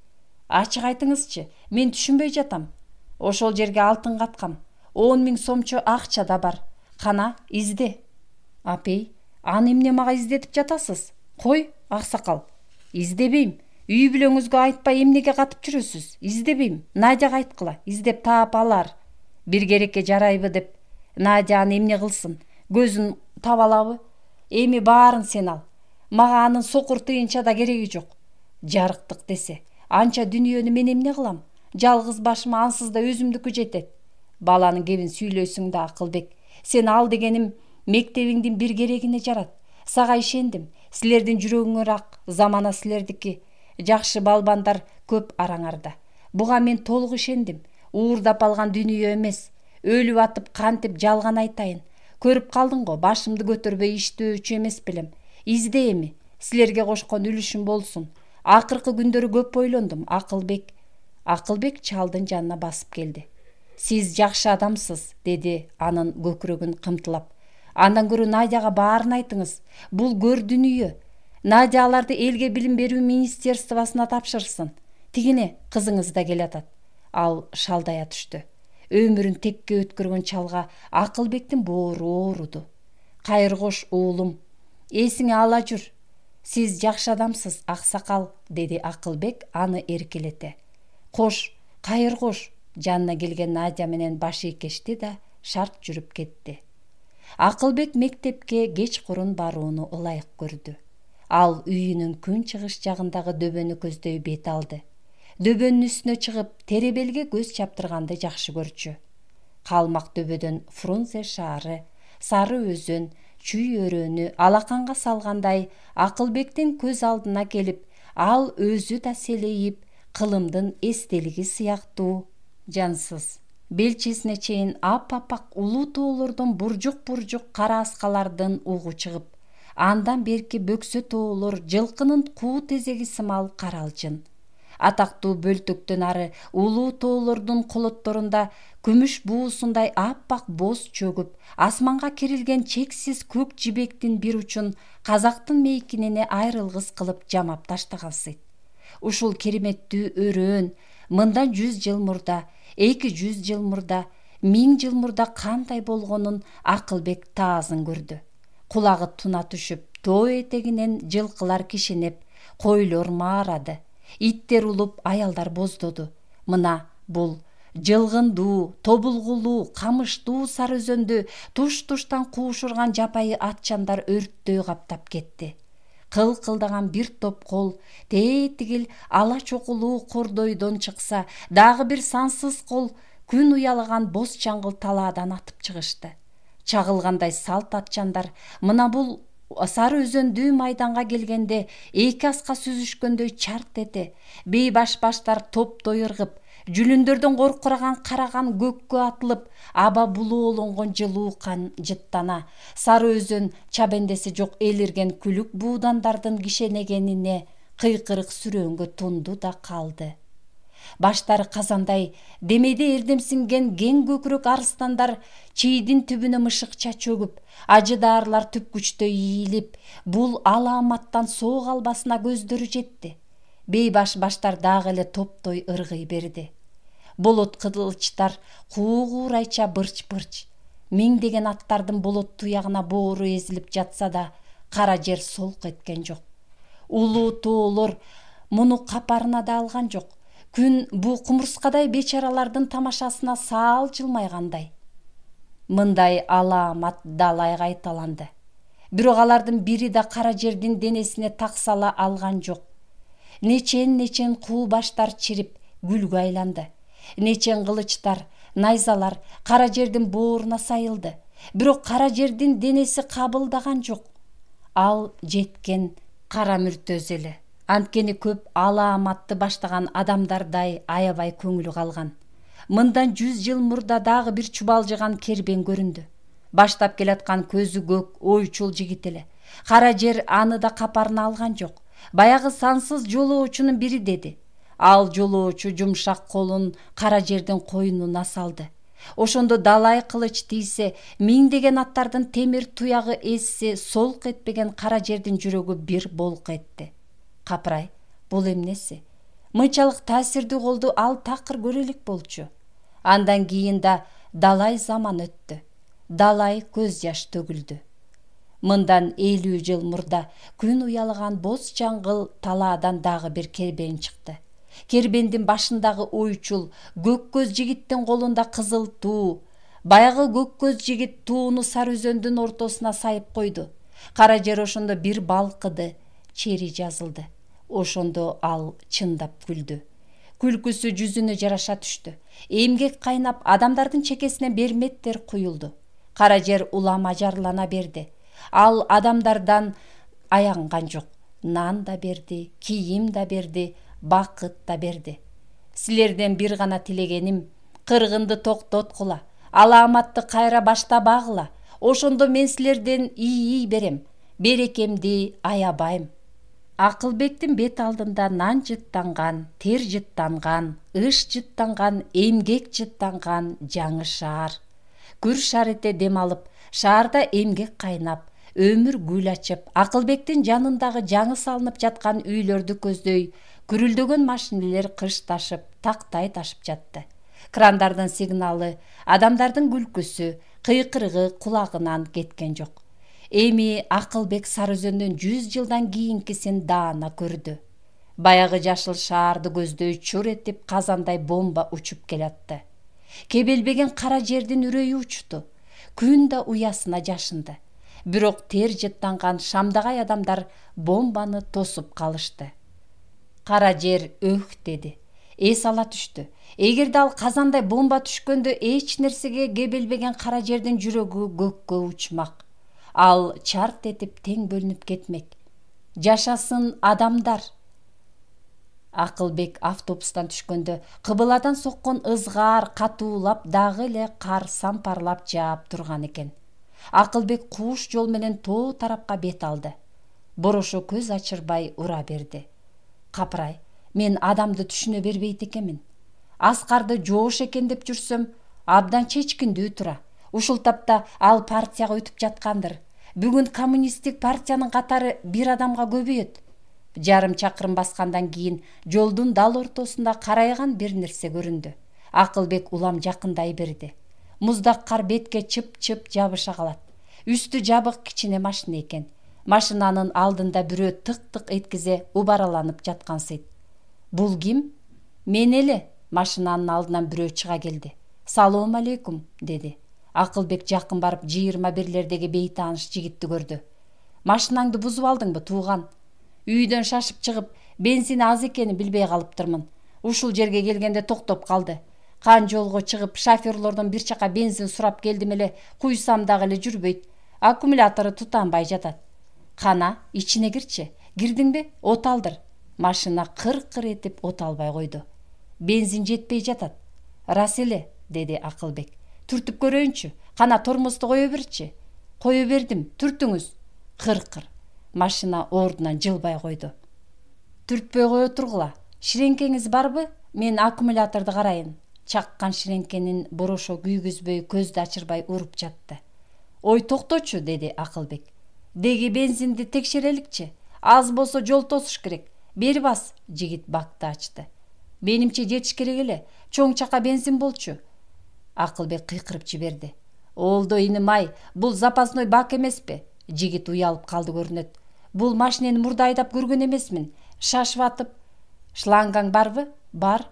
Ачык айтыңызчы, мен түшүнбөй жатам. Ошол жерге алтын каткам. 10 000 сомчо акча да бар. Кана, изде. Апей, аны эмне мага издетип жатасыз? Кой, аксакал. Издебейм. Үй бүлөңүзгө айтпай эмнеге катып жүрөсүз? Издебейм. Надяга айткыла, издеп таап алар. Бир керекке жарайбы деп. Надя аны эмне кылсын? Көзүн таба алабы? Эми баарын сен ал. Мага анын сокур тыйынча да кереги жок. Жарыктык десе, анча дүнүйөнү мен эмне кылам? Жалгыз башыма ансыз да өзүмдүкү жетет. Баланын кебин сүйлөйсүң да, Акылбек. Сен ал дегеним мектебиңдин бир керегине жарат. Сага ишендим. Силердин жүрөгүңөр ак, замана силердики. Жакшы балбандар көп араңарда. Буга мен толук ишендим. Уурдап алган дүйнө эмес. Өлүп атып кантип жалган айтайын. Көрүп калдың го, башымды көтөрбөй иштөөчү эмес белем. Изде эми, силерге кошкон үлүшүм болсун. Акыркы күндөрү көп ойлондум, Акылбек. Акылбек чалдын жанына басып келди. Сиз жакшы адамсыз, деди анын көкүрөгүн кымтылап. Андан көрө Надяга баарын айтыңыз. Бул көр дүнүйө. Надя аларды элге билим берүү министерствосуна тапшырсын. Тигине кызыңыз да келатат. Ал шалдая түштү. Өмүрүн текке өткөргөн чалга Акылбектин боору ооруду. Кайыр кош уулум, эсиңе ала жүр. Сиз жакшы адамсыз, аксакал, деди Акылбек аны эркелете. Кош, кайыр кош. Жанына келген Надя менен баш ийкешти да шарт жүрүп кетти. Акылбек мектепке кечкурун барууну ылайык көрдү. Ал үйүнүн күн чыгыш жагындагы дөбөнү көздөй бет алды. Дөбөнүн үстүнө чыгып, теребелге көз чаптырганды жакшы көрчү. Калмак дөбөдөн Фрунзе шаары, Сары өзөн, Чүй өрөөнү алаканга салгандай Акылбектин көз алдына келип, ал өзү да селейип, кылымдын эстелиги сыяктуу жансыз. Белчесине чейин ап-апак улуу тоолордон буржук-буржук кара аскалардын угу чыгып, андан берки бөксө тоолор жылкынын куу тезеги сымал каралжын. Атактуу бөлтөктөн ары улуу тоолордун колотторунда күмүш буусундай аппак боз чөгүп, асманга кирилген чексиз көк жибектин бир учун казактын мейкинине айрылгыс кылып жамап таштагансыйт. Ушул кереметтүү өрөөн мындан 100 жыл мурда, 200 жыл мурда, 1000 жыл мурда кандай болгонун Акылбек таазын көрдү. Кулагы туна түшүп, тоо этегинен жылкылар кишенеп, койлор маарады, иттер улуп, аялдар боздоду. Мына бул жылгындуу, тобулгулуу, камыштуу Сары өзөндү туш-туштан куушурган жапайы атчандар өрттөй каптап кетти. Кыл-кылдаган бир топ кол тетигил ала чокулуу кордойдон чыкса, дагы бир сансыз кол күн уялаган боз чаңгыл талаадан атып чыгышты. Чагылгандай салт атчандар мына бул Сары өзөндүү майданга келгенде эки аска сүзүшкөндөй чарт эте, бейбаш баштар топтой ыргып, жүлүндөрдөн коркураган караган көккө атылып, аба булоолонгон жылуу кан жыттана, Сары өзөн чабендеси жок элирген күлүк буудандардын кишенегенине кыйкырык сүрөөнгө тунду да калды. Баштары казандай демейде эрдемсинген кең көкүрөк арыстандар чийдин түбүнө мышыкча чөгүп, ажы даарылар түпкүчтөй ийилип, бул алааматтан соо калбасына көздөрү жетти. Бейбаш баштар дагы эле топтой ыргый берди. Болот кылычтар куугурайча бырч-бырч. Миңдеген аттардын болот туягына боору эзилип жатса да, кара жер солк эткен жок. Улуу тоолор муну капарына да алган жок. Күн бу кумурскадай бечаралардын тамашасына саал жылмайгандай. Мындай алаамат далай кайталанды. Бирок алардын бири да кара жердин денесине таксала алган жок. Нечен куу баштар чирип, гүлгө айланды. Нечен кылычтар, найзалар кара жердин бооруна сайылды. Бирок кара жердин денеси кабылдаган жок. Ал жеткен кара мүртөз эле. Анткени көп алааматты баштаган адамдардай аябай көңүлү калган. Мындан 100 жыл мурда дагы бир чубалжыган кербен көрүндү. Баштап келаткан көзү көк, ойчул жигит эле. Кара жер аны да капарына алган жок. Баягы сансыз жолоочунун бири деди. Ал жолоочу жумшак колун кара жердин койнуна салды. Ошондо далай кылыч тийсе, миңдеген аттардын темир туягы эссе, солк этпеген кара жердин жүрөгү бир болк этти. Капырай, бул эмнеси? Мынчалык таасирдүү колду ал такыр көрө элек болчу. Андан кийин да далай заман өттү. Далай көз жаш төгүлдү. Мындан 50 жыл мурда күн уялаган боз чаңгыл талаадан дагы бир кербен чыкты. Кербендин башындагы ойчул көк көз жигиттин колунда кызыл туу. Баягы көк көз жигит тууну Сары өзөндүн ортосуна сайып койду. Кара жер ошондо бир балкыды, чери жазылды. Ошондо ал чындап күлдү. Күлкүсү жүзүнө жараша түштү. Эмгек кайнап, адамдардын чекесине берметтер куюлду. Кара жер улам ажарлана берди. Ал адамдардан аянган жок. Нан да берди, кийим да берди, бакыт да берди. Силерден бир гана тилегеним, Кыргынды токтоткула, алааматты кайра баштабагыла. Ошондо мен силерден ий берем. Берекемди аябайм. Акылбектин бет алдында нан жыттанган, тер жыттанган, ыш жыттанган, эмгек жыттанган жаңы шаар. Күр шарите дем алып, шаарда эмгек кайнап, өмүр гүл ачып, Акылбектин жанындагы жаңы салынып жаткан үйлөрдү көздөй, күрүлдөгөн машинелер кыш ташып, тактай ташып жатты. Крандардын сигналы, адамдардын күлкүсү, кыйкырыгы кулагынан кеткен жок. Эми Акылбек Сарыөзөндөн 100 жылдан кийинкисин даана көрдү. Баягы жашыл шаарды көздөй чур этип казандай бомба учуп келатты. Кебелбеген кара жердин үрөйү учту. Күн да уясына жашынды. Бирок тер жыттанган шамдагай адамдар бомбаны тосуп калышты. Кара жер өх деди. Эс ала түштү. Эгерде ал казандай бомба түшкөндө эч нерсеге кебелбеген кара жердин жүрөгү көккө учмак. Ал чарт этип тең бөлүнүп кетмек. Жашасын адамдар. Акылбек автобустан түшкөндө кыбыладан соккон ызгаар катуулап дагы эле кар сампарлап жаап турган экен. Акылбек кууш жол менен тоо тарапка бет алды. Борошо көз ачырбай ура берди. Капырай, мен адамды түшүнө бербейт экенмин. Аскарды жоош экен деп жүрсөм, абдан чечкиндүү тура. Ушул тапта ал партияга өтүп жаткандыр. Бүгүн коммунисттик партиянын катары бир адамга көбөйөт. Жарым чакырым баскандан кийин жолдун дал ортосунда карайган бир нерсе көрүндү. Акылбек улам жакындай берди. Муздак кар бетке чып-чып жабыша калат. Үстү жабык кичине машина экен. Машинанын алдында бирөө тык-тык эткизе убараланып жаткансыйт. Бул ким? Мен эле. Машинанын алдынан бирөө чыга келди. Салом алейкум, деди. Акылбек жакын барып 21-лердеги бейтааныш жигитти көрдү. Машинаңды бузуп алдыңбы, тууган? Үйдөн шашып чыгып, бензин аз экенин билбей калыптырмын. Ушул жерге келгенде токтоп калды. Кан жолго чыгып, шофёрлордон бир чака бензин сурап келдим эле, куйсам дагы эле жүрбөйт. Аккумулятору тутанбай жатат. Кана, ичине кирчи. Кирдиңби? От алдыр. Машина кыр-кыр этип от албай койду. Бензин жетпей жатат. Рас эле, деди Акылбек. Түртүп көрөйүнчү. Кана тормозду кое берчи. Кое бердим, түртүңүз. Кыр-кыр. Машина ордунан жылбай койду. Түртпөй кое тургула. Ширеңкеңиз барбы? Мен аккумуляторду карайын. Чаккан ширеңкенин борошо күйгүзбөй, көздү ачырбай уруп жатты. Ой, токточу, деди Акылбек. Деги бензинди текшереликчи. Аз болсо жол тосуш керек. Бери бас, жигит бакты ачты. Менимче жетиш керек эле. Чоң чака бензин болчу. Акылбек кыйкырып жиберди. Олдо иним ай, бул запасной бак эмеспи? Жигит уялып калды көрүнөт. Бул машинени мурда айдап көргөн эмесмин. Шашып атып. Шлангаң барбы? Бар.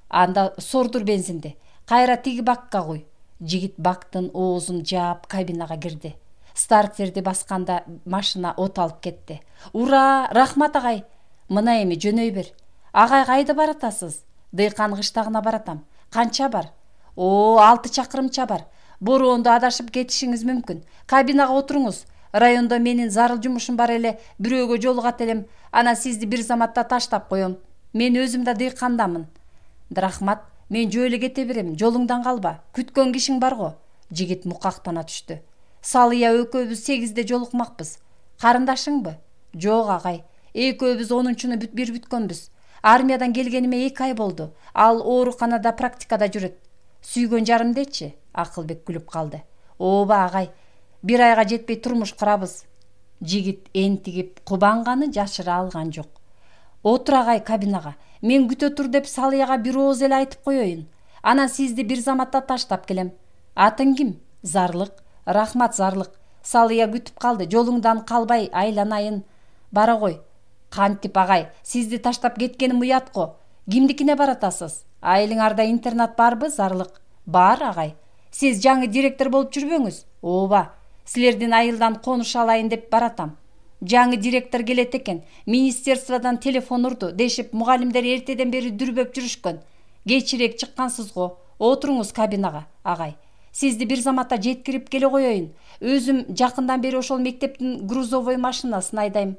Анда сордур бензинди. Кайра тиги бакка куй. Жигит бактын оозун жаап кабинага кирди. Стартерди басканда машина от алып кетти. Ура, рахмат агай. Мына эми жөнөй бер. Агай, кайда баратасыз? Дыйкан кыштагына баратам. Канча бар? 6 чакырымча бар. Бороондо адашып кетишиңиз мүмкүн. Кабинага отуруңуз. Райондо менин зарыл жумушум бар эле. Бирөөгө жолугат элем. Ана сизди бир заматта таштап коем. Мен өзүм да дыйкандамын. Рахмат, мен жөө эле кете берем. Жолуңдан калба. Күткөн кишиң барго. Жигит мукактана түштү. Салыя экөөбүз 8-де жолукмакпыз. Карындашыңбы? Жок агай. Экөөбүз 10-чуну бир бүткөнбүз. Армиядан келгениме 2 ай болду. Ал ооруканада практикада жүрөт. Сүйгөн жарымдечи? Акылбек күлүп калды. Ооба агай. 1 айга жетпей турмуш курабыз. Жигит энтигип кубанганы жашыра алган жок. Отур агай кабинага. Мен күтө тур деп Салыяга бир ооз эле айтып коеюн. Анан сизди бир заматта таштап келем. Атың ким? Зарлык. Рахмат, Зарлык. Салыя күтүп калды. Жолуңдан калбай айланайын. Бара кой. Кантип агай, сизди таштап кеткеним уят го. Кимдикине баратасыз? Айылыңарда интернат барбы, Зарлык? Бар агай. Сиз жаңы директор болуп жүрбөңүз? Ооба. Силердин айылдан конуш алайын деп баратам. Жаңы директор келет экен. Министерстводон телефон урду дешип, мугалимдер эртеден бери дүрбөп жүрүшкөн. Кечирээк чыккансыз го. Отуруңуз кабинага, агай. Сизди бир заматта жеткирип келе коеюн. Өзүм жакындан бери ошол мектептин грузовой машинасын айдайм.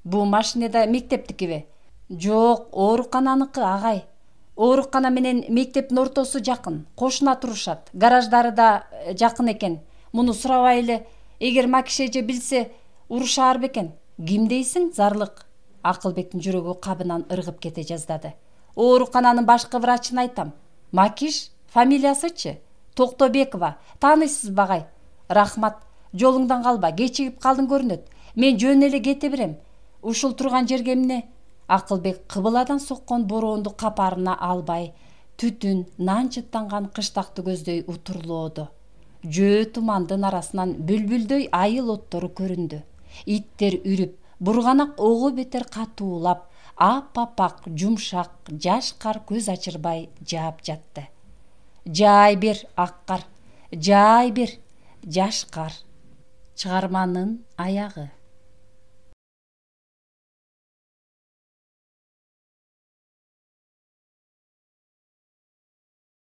Бул машинеда мектептикиби? Жок, оорукананыкы, агай. Оорукана менен мектептин ортосу жакын, кошуна турушат. Гараждары да жакын экен. Муну сурабай эле, эгер Макиш эже билсе, урушаар бекен. Ким дейсиң, зарлык? Акылбектин жүрөгү кабынан ыргып кете жаздады. Оорукананын башкы врачын айтам. Макиш, фамилиясычы? Токтобекова. Тааныйсызбы агай? Рахмат. Жолуңдан калба, кечигип калдың көрүнөт. Мен жөн эле кете берем. Ушул турган жерге эмне? Акылбек кыбыладан соккон бороонду капарына албай, түтүн, нан чыттанган кыштакты көздөй утурлоодо. Жөө тумандын арасынан бүлбүлдөй айыл оттору көрүндү. Иттер үрүп, бурганак ого бетер катуулап, ап-апак, жумшак, жаш кар көз ачырбай жаап жатты. Жай бер, ак кар, жай бер, жаш кар. Чыгарманын аягы.